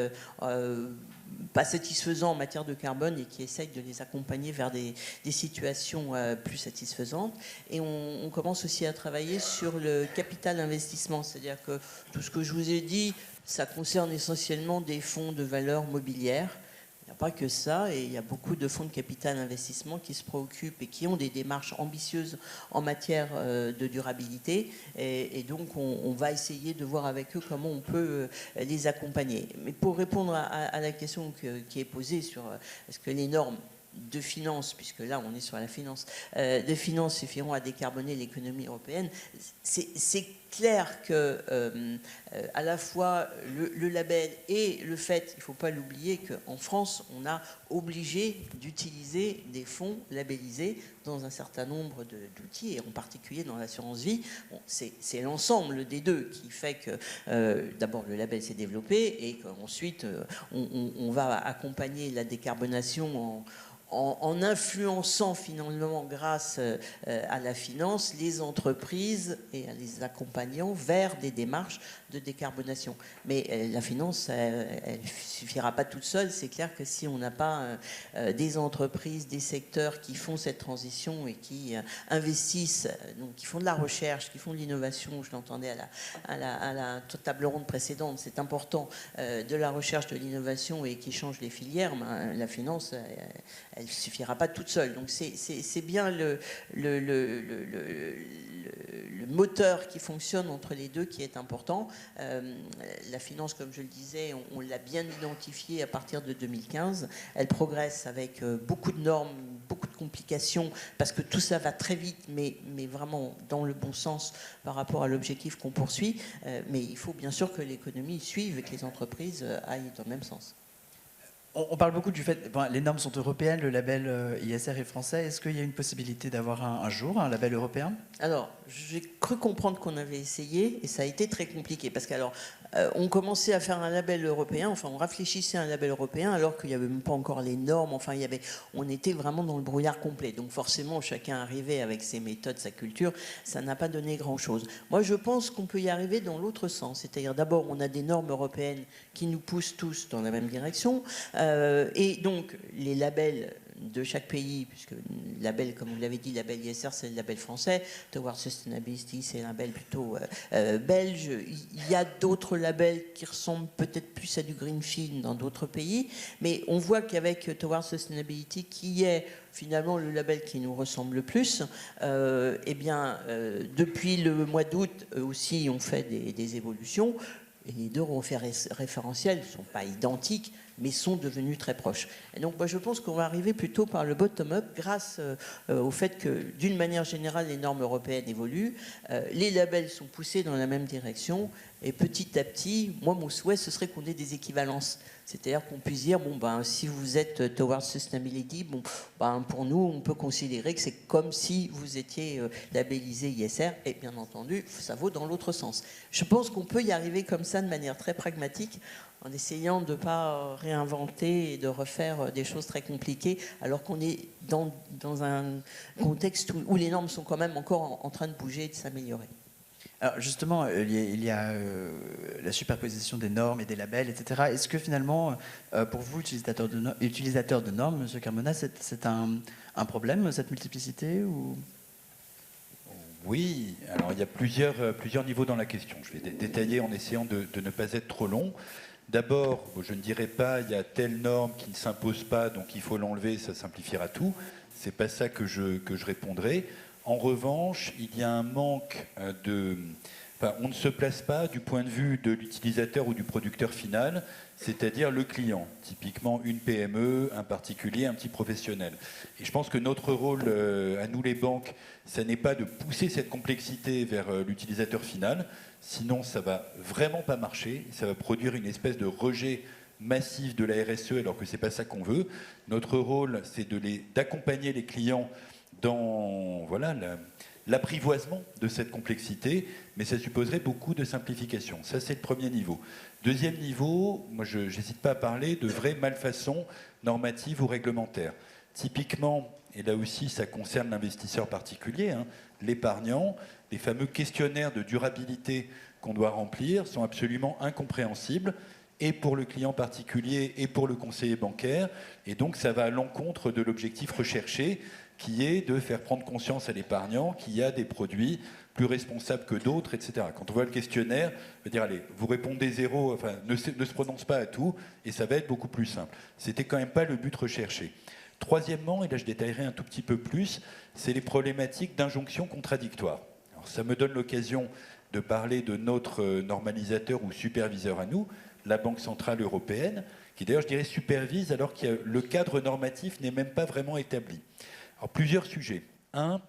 pas satisfaisants en matière de carbone et qui essayent de les accompagner vers des situations plus satisfaisantes. Et on commence aussi à travailler sur le capital investissement, c'est-à-dire que tout ce que je vous ai dit, ça concerne essentiellement des fonds de valeur mobilière. Il n'y a pas que ça, et il y a beaucoup de fonds de capital investissement qui se préoccupent et qui ont des démarches ambitieuses en matière de durabilité. Et donc, on va essayer de voir avec eux comment on peut les accompagner. Mais pour répondre à la question qui est posée sur est-ce que les normes de finances, puisque là on est sur la finance, de finances suffiront à décarboner l'économie européenne, c'est clair que à la fois le label et le fait, il ne faut pas l'oublier, qu'en France on a obligé d'utiliser des fonds labellisés dans un certain nombre d'outils, et en particulier dans l'assurance vie. Bon, c'est l'ensemble des deux qui fait que d'abord le label s'est développé et qu'ensuite on va accompagner la décarbonation en influençant finalement, grâce à la finance, les entreprises et en les accompagnant vers des démarches de décarbonation. Mais la finance, elle ne suffira pas toute seule. C'est clair que si on n'a pas des entreprises, des secteurs qui font cette transition et qui investissent, donc qui font de la recherche, qui font de l'innovation, je l'entendais à la table ronde précédente, c'est important, de la recherche, de l'innovation, et qui changent les filières, la finance, elle ne suffira pas toute seule. Donc c'est bien le moteur qui fonctionne entre les deux qui est important. La finance, comme je le disais, on l'a bien identifiée à partir de 2015. Elle progresse avec beaucoup de normes, beaucoup de complications, parce que tout ça va très vite, mais vraiment dans le bon sens par rapport à l'objectif qu'on poursuit. Mais il faut bien sûr que l'économie suive et que les entreprises aillent dans le même sens. On parle beaucoup du fait, les normes sont européennes, le label ISR est français. Est-ce qu'il y a une possibilité d'avoir un jour un label européen ? Alors, j'ai cru comprendre qu'on avait essayé, et ça a été très compliqué, parce qu'alors, on commençait à faire un label européen, enfin on réfléchissait à un label européen alors qu'il n'y avait même pas encore les normes, enfin on était vraiment dans le brouillard complet. Donc forcément, chacun arrivait avec ses méthodes, sa culture, ça n'a pas donné grand-chose. Moi, je pense qu'on peut y arriver dans l'autre sens, c'est-à-dire d'abord, on a des normes européennes qui nous poussent tous dans la même direction, et donc les labels de chaque pays, puisque le label, comme vous l'avez dit, le label ISR, c'est le label français, Towards Sustainability, c'est un label plutôt belge. Il y a d'autres labels qui ressemblent peut-être plus à du Greenfield dans d'autres pays, mais on voit qu'avec Towards Sustainability, qui est finalement le label qui nous ressemble le plus, depuis le mois d'août aussi, on fait des évolutions. Et les deux référentiels ne sont pas identiques, mais sont devenus très proches. Et donc, moi, je pense qu'on va arriver plutôt par le bottom-up, grâce au fait que, d'une manière générale, les normes européennes évoluent, les labels sont poussés dans la même direction, et petit à petit, moi, mon souhait, ce serait qu'on ait des équivalences. C'est-à-dire qu'on puisse dire, si vous êtes Towards Sustainability, pour nous, on peut considérer que c'est comme si vous étiez labellisé ISR, et bien entendu, ça vaut dans l'autre sens. Je pense qu'on peut y arriver comme ça, de manière très pragmatique, en essayant de ne pas réinventer et de refaire des choses très compliquées, alors qu'on est dans un contexte où les normes sont quand même encore en train de bouger et de s'améliorer. Alors justement, il y a la superposition des normes et des labels, etc. Est-ce que finalement, pour vous, utilisateurs de normes, M. Carmona, c'est un problème, cette multiplicité ou... Oui, alors il y a plusieurs niveaux dans la question. Je vais détailler en essayant de ne pas être trop long. D'abord, je ne dirais pas il y a telle norme qui ne s'impose pas, donc il faut l'enlever, ça simplifiera tout. C'est pas ça que je répondrai. En revanche, il y a un manque on ne se place pas du point de vue de l'utilisateur ou du producteur final, c'est-à-dire le client, typiquement une PME, un particulier, un petit professionnel. Et je pense que notre rôle, à nous les banques, ça n'est pas de pousser cette complexité vers l'utilisateur final, sinon ça va vraiment pas marcher, ça va produire une espèce de rejet massif de la RSE alors que c'est pas ça qu'on veut. Notre rôle, c'est d'accompagner les clients dans l'apprivoisement de cette complexité, mais ça supposerait beaucoup de simplification. Ça, c'est le premier niveau. Deuxième niveau, moi, je n'hésite pas à parler de vraies malfaçons normatives ou réglementaires. Typiquement, et là aussi, ça concerne l'investisseur particulier, l'épargnant, les fameux questionnaires de durabilité qu'on doit remplir sont absolument incompréhensibles, et pour le client particulier et pour le conseiller bancaire, et donc ça va à l'encontre de l'objectif recherché, qui est de faire prendre conscience à l'épargnant qu'il y a des produits plus responsables que d'autres, etc. Quand on voit le questionnaire, on va dire, allez, vous répondez zéro, enfin, ne se prononce pas à tout, et ça va être beaucoup plus simple. C'était quand même pas le but recherché. Troisièmement, et là je détaillerai un tout petit peu plus, c'est les problématiques d'injonction contradictoire. Alors, ça me donne l'occasion de parler de notre normalisateur ou superviseur à nous, la Banque Centrale Européenne, qui d'ailleurs, je dirais, supervise alors que le cadre normatif n'est même pas vraiment établi. Alors, plusieurs sujets. Un,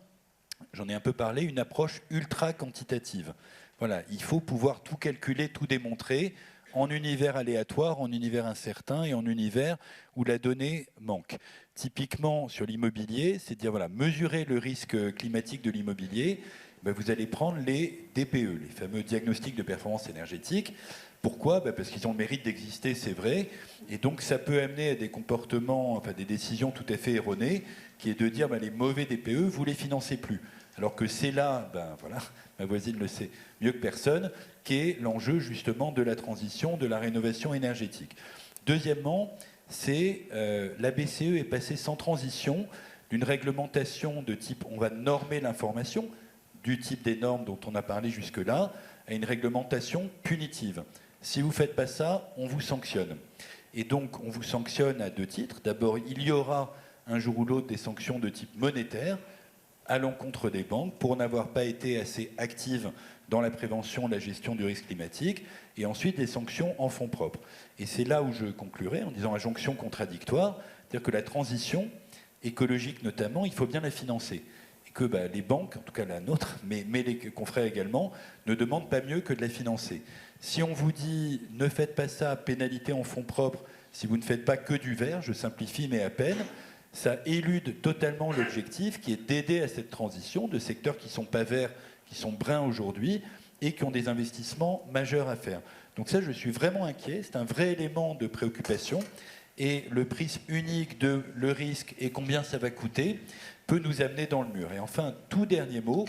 j'en ai un peu parlé, une approche ultra quantitative. Voilà, il faut pouvoir tout calculer, tout démontrer en univers aléatoire, en univers incertain et en univers où la donnée manque. Typiquement sur l'immobilier, c'est de dire, voilà, mesurer le risque climatique de l'immobilier, ben, vous allez prendre les DPE, les fameux diagnostics de performance énergétique. Pourquoi ? Parce qu'ils ont le mérite d'exister, c'est vrai, et donc ça peut amener à des comportements, enfin des décisions tout à fait erronées, qui est de dire les mauvais DPE, vous les financez plus. Alors que c'est là, voilà, ma voisine le sait mieux que personne, qu'est l'enjeu justement de la transition, de la rénovation énergétique. Deuxièmement, c'est la BCE est passée sans transition d'une réglementation de type on va normer l'information, du type des normes dont on a parlé jusque-là, à une réglementation punitive. Si vous ne faites pas ça, on vous sanctionne. Et donc, on vous sanctionne à deux titres. D'abord, il y aura un jour ou l'autre des sanctions de type monétaire à l'encontre des banques pour n'avoir pas été assez actives dans la prévention et la gestion du risque climatique, et ensuite des sanctions en fonds propres. Et c'est là où je conclurai en disant injonction contradictoire, c'est-à-dire que la transition écologique notamment, il faut bien la financer. Et que les banques, en tout cas la nôtre, mais les confrères également, ne demandent pas mieux que de la financer. Si on vous dit ne faites pas ça, pénalité en fonds propres, si vous ne faites pas que du vert, je simplifie mais à peine, ça élude totalement l'objectif qui est d'aider à cette transition de secteurs qui ne sont pas verts, qui sont bruns aujourd'hui et qui ont des investissements majeurs à faire. Donc ça, je suis vraiment inquiet, c'est un vrai élément de préoccupation et le prisme unique de le risque et combien ça va coûter peut nous amener dans le mur. Et enfin, tout dernier mot,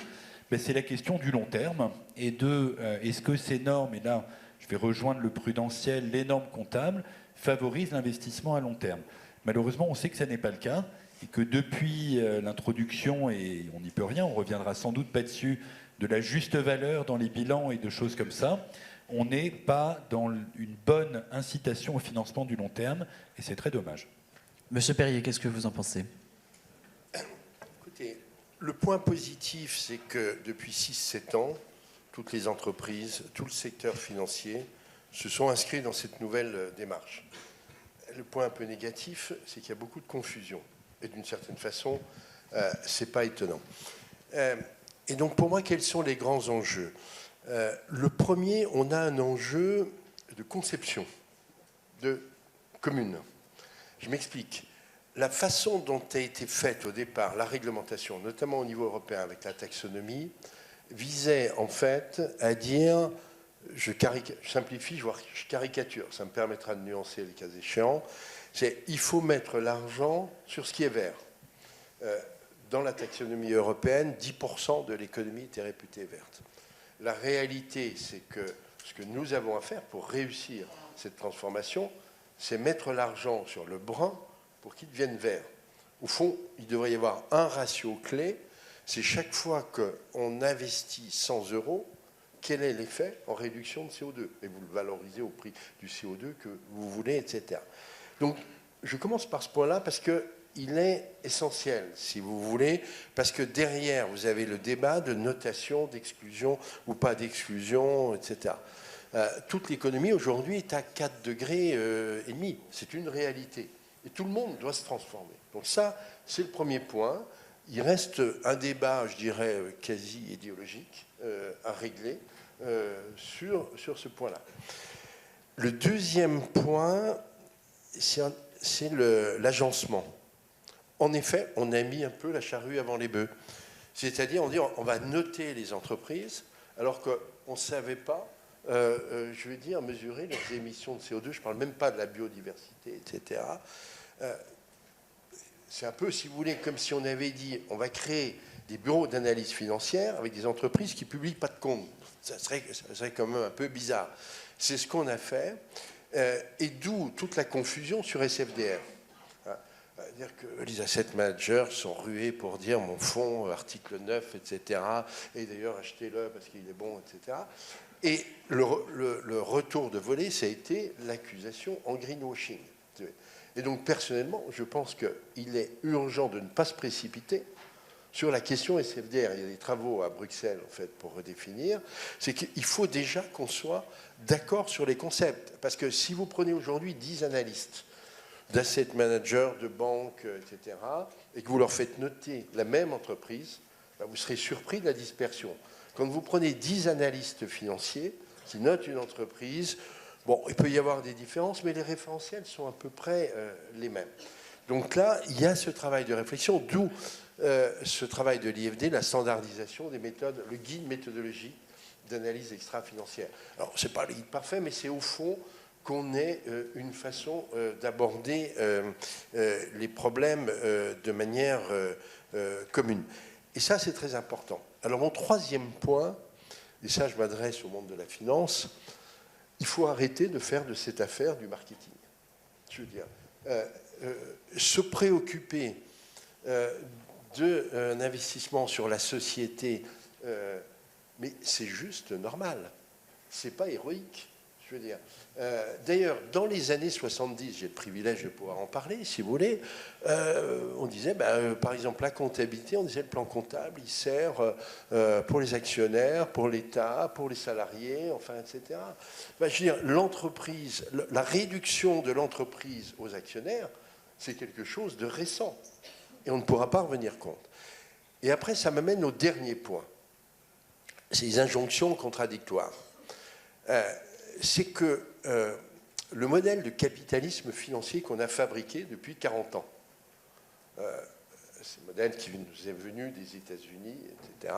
c'est la question du long terme et de est-ce que ces normes, et là je vais rejoindre le prudentiel, les normes comptables, favorisent l'investissement à long terme. Malheureusement, on sait que ça n'est pas le cas et que depuis l'introduction, et on n'y peut rien, on reviendra sans doute pas dessus, de la juste valeur dans les bilans et de choses comme ça, on n'est pas dans une bonne incitation au financement du long terme et c'est très dommage. Monsieur Perrier, qu'est-ce que vous en pensez ? Écoutez, le point positif, c'est que depuis 6-7 ans, toutes les entreprises, tout le secteur financier se sont inscrits dans cette nouvelle démarche. Le point un peu négatif, c'est qu'il y a beaucoup de confusion. Et d'une certaine façon, ce n'est pas étonnant. Et donc, pour moi, quels sont les grands enjeux ? Le premier, on a un enjeu de conception, de commune. Je m'explique. La façon dont a été faite au départ la réglementation, notamment au niveau européen avec la taxonomie, visait en fait à dire... Je simplifie, je caricature, ça me permettra de nuancer les cas échéants, c'est il faut mettre l'argent sur ce qui est vert. Dans la taxonomie européenne, 10% de l'économie était réputée verte. La réalité, c'est que ce que nous avons à faire pour réussir cette transformation, c'est mettre l'argent sur le brun pour qu'il devienne vert. Au fond, il devrait y avoir un ratio clé, c'est chaque fois qu'on investit 100 euros, quel est l'effet en réduction de CO2 ? Et vous le valorisez au prix du CO2 que vous voulez, etc. Donc, je commence par ce point-là parce qu'il est essentiel, si vous voulez, parce que derrière, vous avez le débat de notation, d'exclusion ou pas d'exclusion, etc. Toute l'économie aujourd'hui est à 4,5 degrés. C'est une réalité. Et tout le monde doit se transformer. Donc ça, c'est le premier point. Il reste un débat, je dirais, quasi idéologique à régler sur ce point-là. Le deuxième point, c'est l'agencement. En effet, on a mis un peu la charrue avant les bœufs. C'est-à-dire, on dit on va noter les entreprises, alors qu'on ne savait pas, je veux dire, mesurer leurs émissions de CO2. Je ne parle même pas de la biodiversité, etc. C'est un peu, si vous voulez, comme si on avait dit on va créer des bureaux d'analyse financière avec des entreprises qui ne publient pas de comptes. Ça serait quand même un peu bizarre. C'est ce qu'on a fait, et d'où toute la confusion sur SFDR. C'est-à-dire que les asset managers sont rués pour dire mon fonds, article 9, etc. Et d'ailleurs, achetez-le parce qu'il est bon, etc. Et le retour de volée, ça a été l'accusation en greenwashing. Et donc, personnellement, je pense qu'il est urgent de ne pas se précipiter sur la question SFDR. Il y a des travaux à Bruxelles, en fait, pour redéfinir. C'est qu'il faut déjà qu'on soit d'accord sur les concepts. Parce que si vous prenez aujourd'hui 10 analystes, d'asset managers, de banques, etc., et que vous leur faites noter la même entreprise, vous serez surpris de la dispersion. Quand vous prenez 10 analystes financiers qui notent une entreprise, bon, il peut y avoir des différences, mais les référentiels sont à peu près les mêmes. Donc là, il y a ce travail de réflexion, d'où ce travail de l'IFD, la standardisation des méthodes, le guide méthodologique d'analyse extra-financière. Alors, ce n'est pas le guide parfait, mais c'est au fond qu'on ait une façon d'aborder les problèmes de manière commune. Et ça, c'est très important. Alors, mon troisième point, et ça, je m'adresse au monde de la finance, il faut arrêter de faire de cette affaire du marketing. Je veux dire, se préoccuper d'un investissement sur la société, mais c'est juste normal. C'est pas héroïque. Je veux dire. D'ailleurs, dans les années 70, j'ai le privilège de pouvoir en parler, si vous voulez, on disait, par exemple, la comptabilité, on disait le plan comptable, il sert pour les actionnaires, pour l'État, pour les salariés, enfin, etc. Je veux dire, l'entreprise, la réduction de l'entreprise aux actionnaires, c'est quelque chose de récent. Et on ne pourra pas revenir compte. Et après, ça m'amène au dernier point. Ces injonctions contradictoires. C'est que le modèle de capitalisme financier qu'on a fabriqué depuis 40 ans, ce modèle qui nous est venu des États-Unis, etc.,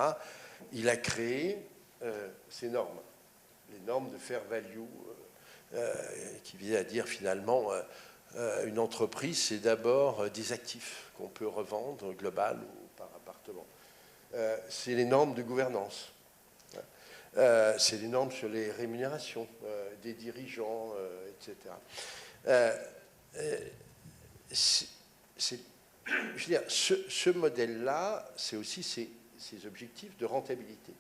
il a créé ces normes, les normes de fair value, qui visaient à dire finalement une entreprise, c'est d'abord des actifs qu'on peut revendre global ou par appartement. C'est les normes de gouvernance. C'est les normes sur les rémunérations des dirigeants, etc. Je veux dire, ce modèle-là, c'est aussi ses objectifs de rentabilité.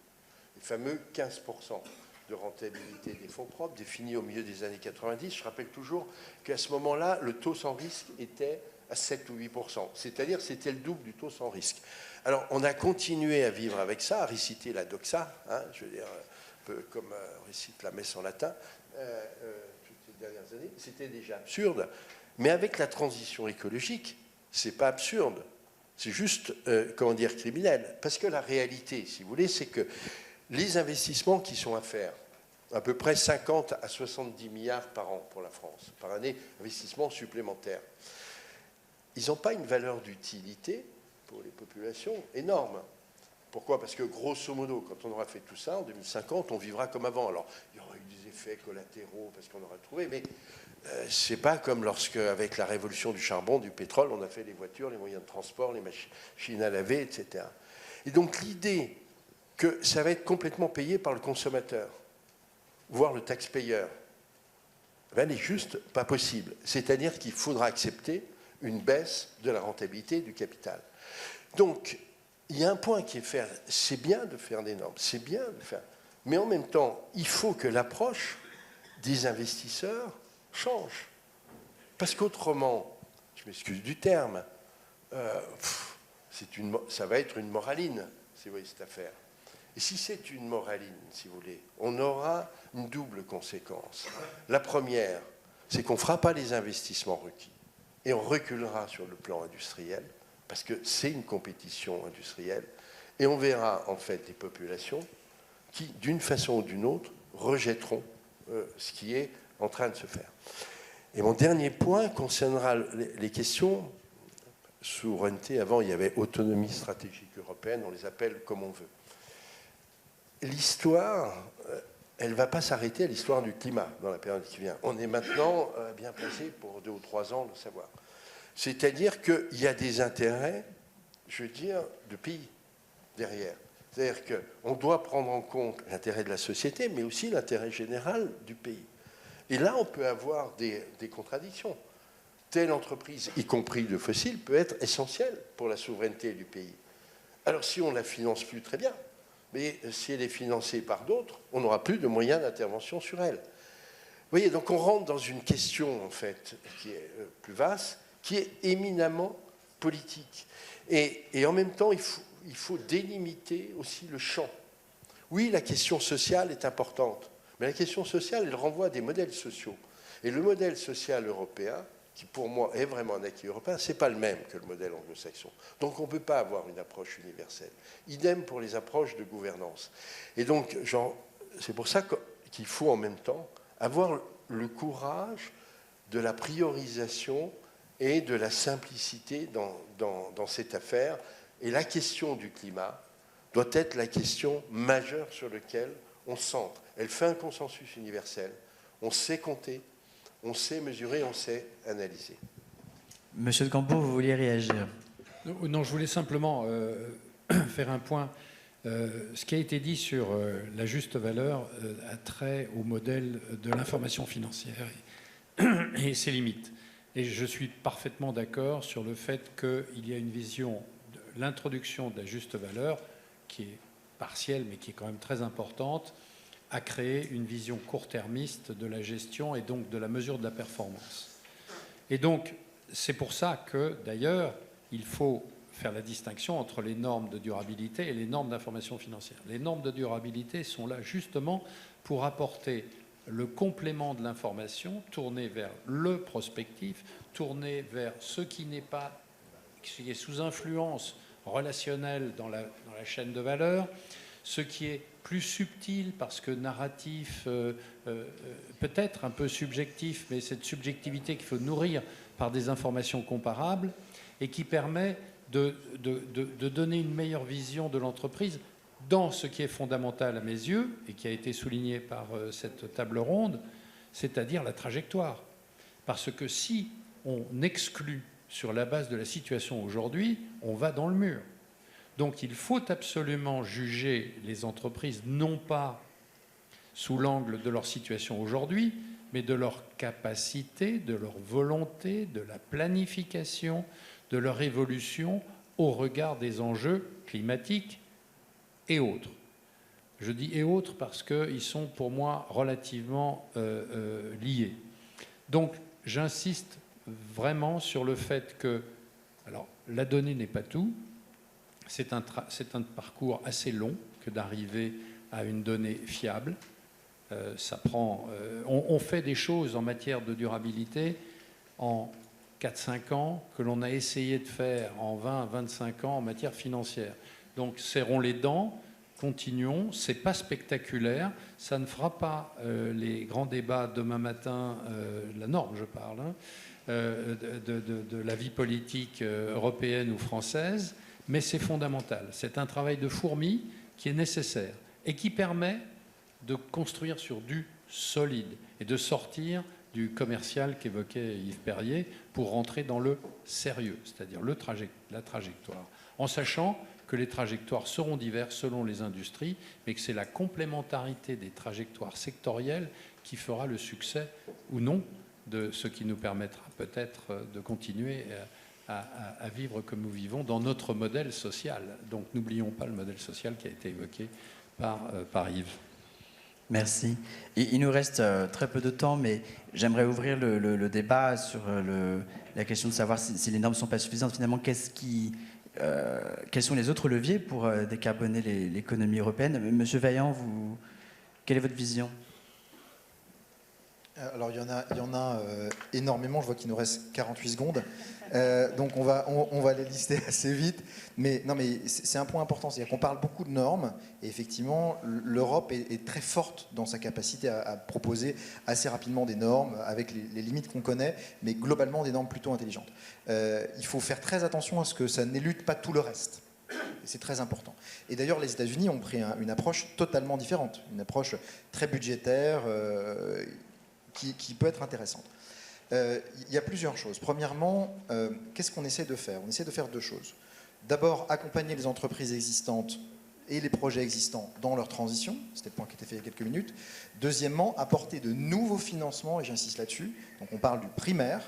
Les fameux 15% de rentabilité des fonds propres définis au milieu des années 90. Je rappelle toujours qu'à ce moment-là, le taux sans risque était à 7 ou 8%. C'est-à-dire que c'était le double du taux sans risque. Alors, on a continué à vivre avec ça, à réciter la doxa, hein, je veux dire, un peu comme on récite la messe en latin, toutes ces dernières années. C'était déjà absurde. Mais avec la transition écologique, c'est pas absurde. C'est juste, comment dire, criminel. Parce que la réalité, si vous voulez, c'est que les investissements qui sont à faire, à peu près 50 à 70 milliards par an pour la France, par année, investissements supplémentaires, ils n'ont pas une valeur d'utilité pour les populations énorme. Pourquoi ? Parce que grosso modo, quand on aura fait tout ça, en 2050, on vivra comme avant. Alors, il y aura eu des effets collatéraux parce qu'on aura trouvé, mais c'est pas comme lorsque, avec la révolution du charbon, du pétrole, on a fait les voitures, les moyens de transport, les machines à laver, etc. Et donc l'idée que ça va être complètement payé par le consommateur, voire le taxpayer. Ben, n'est juste pas possible. C'est-à-dire qu'il faudra accepter une baisse de la rentabilité du capital. Donc, il y a un point qui est faire, c'est bien de faire des normes, c'est bien de faire, mais en même temps, il faut que l'approche des investisseurs change. Parce qu'autrement, je m'excuse du terme, ça va être une moraline, si vous voyez cette affaire. Et si c'est une moraline, si vous voulez, on aura une double conséquence. La première, c'est qu'on ne fera pas les investissements requis et on reculera sur le plan industriel, parce que c'est une compétition industrielle, et on verra en fait des populations qui, d'une façon ou d'une autre, rejetteront ce qui est en train de se faire. Et mon dernier point concernera les questions souveraineté. Avant, il y avait autonomie stratégique européenne, on les appelle comme on veut. L'histoire, elle ne va pas s'arrêter à l'histoire du climat dans la période qui vient. On est maintenant bien placé pour 2 ou 3 ans de savoir. C'est-à-dire qu'il y a des intérêts, je veux dire, de pays derrière. C'est-à-dire qu'on doit prendre en compte l'intérêt de la société, mais aussi l'intérêt général du pays. Et là, on peut avoir des contradictions. Telle entreprise, y compris de fossiles, peut être essentielle pour la souveraineté du pays. Alors si on ne la finance plus, très bien. Mais si elle est financée par d'autres, on n'aura plus de moyens d'intervention sur elle. Vous voyez, donc on rentre dans une question, en fait, qui est plus vaste, qui est éminemment politique. Et en même temps, il faut délimiter aussi le champ. Oui, la question sociale est importante, mais la question sociale, elle renvoie à des modèles sociaux. Et le modèle social européen, qui pour moi est vraiment un acquis européen, ce n'est pas le même que le modèle anglo-saxon. Donc on ne peut pas avoir une approche universelle. Idem pour les approches de gouvernance. Et donc, c'est pour ça qu'il faut en même temps avoir le courage de la priorisation et de la simplicité dans cette affaire. Et la question du climat doit être la question majeure sur laquelle on centre. Elle fait un consensus universel. On sait compter. On sait mesurer, on sait analyser. Monsieur de Campo, vous vouliez réagir? Non, je voulais simplement faire un point. Ce qui a été dit sur la juste valeur a trait au modèle de l'information financière et ses limites. Et je suis parfaitement d'accord sur le fait qu'il y a une vision de l'introduction de la juste valeur qui est partielle, mais qui est quand même très importante, à créer une vision court-termiste de la gestion et donc de la mesure de la performance. Et donc, c'est pour ça que, d'ailleurs, il faut faire la distinction entre les normes de durabilité et les normes d'information financière. Les normes de durabilité sont là justement pour apporter le complément de l'information, tourné vers le prospectif, tourné vers ce qui n'est pas, qui est sous influence relationnelle dans la chaîne de valeur, ce qui est plus subtil parce que narratif, peut-être un peu subjectif, mais cette subjectivité qu'il faut nourrir par des informations comparables et qui permet de donner une meilleure vision de l'entreprise dans ce qui est fondamental à mes yeux et qui a été souligné par cette table ronde, c'est-à-dire la trajectoire. Parce que si on exclut sur la base de la situation aujourd'hui, on va dans le mur. Donc il faut absolument juger les entreprises non pas sous l'angle de leur situation aujourd'hui, mais de leur capacité, de leur volonté, de la planification, de leur évolution au regard des enjeux climatiques et autres. Je dis et autres parce qu'ils sont pour moi relativement liés. Donc j'insiste vraiment sur le fait que, alors la donnée n'est pas tout, c'est un parcours assez long que d'arriver à une donnée fiable. Ça prend, on fait des choses en matière de durabilité en 4-5 ans que l'on a essayé de faire en 20-25 ans en matière financière. Donc serrons les dents, continuons, c'est pas spectaculaire, ça ne fera pas les grands débats demain matin, la norme je parle, hein, de la vie politique européenne ou française, mais c'est fondamental. C'est un travail de fourmi qui est nécessaire et qui permet de construire sur du solide et de sortir du commercial qu'évoquait Yves Perrier pour rentrer dans le sérieux, c'est-à-dire la trajectoire, en sachant que les trajectoires seront diverses selon les industries, mais que c'est la complémentarité des trajectoires sectorielles qui fera le succès ou non de ce qui nous permettra peut-être de continuer à vivre comme nous vivons dans notre modèle social. Donc n'oublions pas le modèle social qui a été évoqué par Yves. Merci. Il nous reste très peu de temps, mais j'aimerais ouvrir le débat sur la question de savoir si les normes ne sont pas suffisantes. Finalement, quels sont les autres leviers pour décarboner l'économie européenne? Monsieur Vaillant, quelle est votre vision? Alors il y en a énormément, je vois qu'il nous reste 48 secondes, donc on va les lister assez vite, mais c'est un point important, c'est-à-dire qu'on parle beaucoup de normes, et effectivement l'Europe est très forte dans sa capacité à proposer assez rapidement des normes, avec les limites qu'on connaît, mais globalement des normes plutôt intelligentes. Il faut faire très attention à ce que ça n'élude pas tout le reste. C'est très important. Et d'ailleurs, les États-Unis ont pris une approche totalement différente, une approche très budgétaire, qui peut être intéressante. Il y a plusieurs choses. Premièrement, qu'est-ce qu'on essaie de faire? On essaie de faire deux choses. D'abord, accompagner les entreprises existantes et les projets existants dans leur transition. C'était le point qui était fait il y a quelques minutes. Deuxièmement, apporter de nouveaux financements, et j'insiste là-dessus. Donc on parle du primaire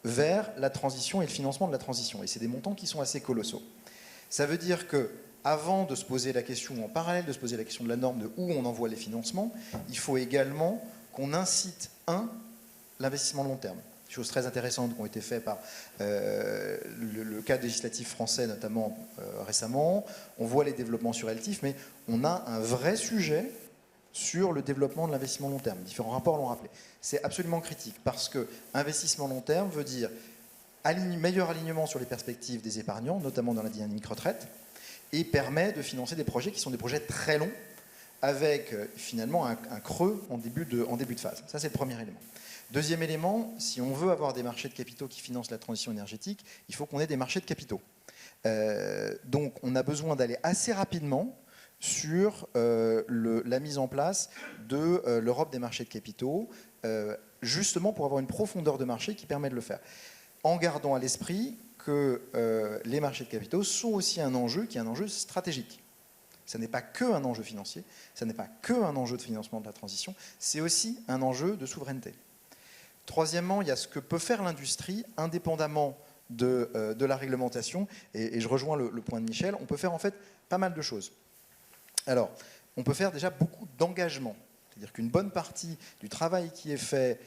vers la transition et le financement de la transition. Et c'est des montants qui sont assez colossaux. Ça veut dire que avant de se poser la question, ou en parallèle de se poser la question de la norme de où on envoie les financements, il faut également qu'on incite, l'investissement long terme. Des choses très intéressantes qui ont été faites par le cadre législatif français, notamment récemment. On voit les développements sur LTIF, mais on a un vrai sujet sur le développement de l'investissement long terme. Différents rapports l'ont rappelé. C'est absolument critique, parce que investissement long terme veut dire meilleur alignement sur les perspectives des épargnants, notamment dans la dynamique retraite, et permet de financer des projets qui sont des projets très longs, avec finalement un creux en début de phase. Ça, c'est le premier élément. Deuxième élément, si on veut avoir des marchés de capitaux qui financent la transition énergétique, il faut qu'on ait des marchés de capitaux. Donc, on a besoin d'aller assez rapidement sur la mise en place de l'Europe des marchés de capitaux, justement pour avoir une profondeur de marché qui permet de le faire. En gardant à l'esprit que les marchés de capitaux sont aussi un enjeu qui est un enjeu stratégique. Ce n'est pas que un enjeu financier, ce n'est pas que un enjeu de financement de la transition, c'est aussi un enjeu de souveraineté. Troisièmement, il y a ce que peut faire l'industrie indépendamment de la réglementation, et je rejoins le point de Michel, on peut faire en fait pas mal de choses. Alors, on peut faire déjà beaucoup d'engagement, c'est-à-dire qu'une bonne partie du travail qui est fait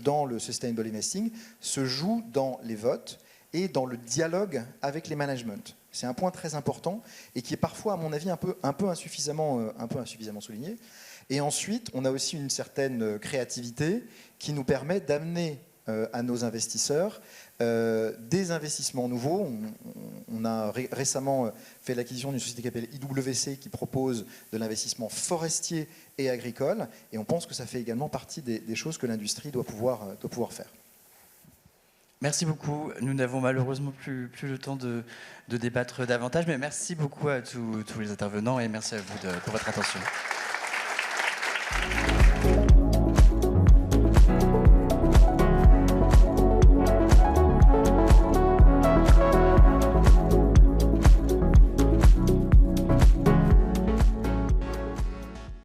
dans le Sustainable Investing se joue dans les votes et dans le dialogue avec les managements. C'est un point très important et qui est parfois, à mon avis, un peu insuffisamment souligné. Et ensuite, on a aussi une certaine créativité qui nous permet d'amener à nos investisseurs des investissements nouveaux. On a récemment fait l'acquisition d'une société qui s'appelle IWC qui propose de l'investissement forestier et agricole. Et on pense que ça fait également partie des choses que l'industrie doit pouvoir faire. Merci beaucoup. Nous n'avons malheureusement plus le temps de débattre davantage, mais merci beaucoup à tous les intervenants et merci à vous pour votre attention.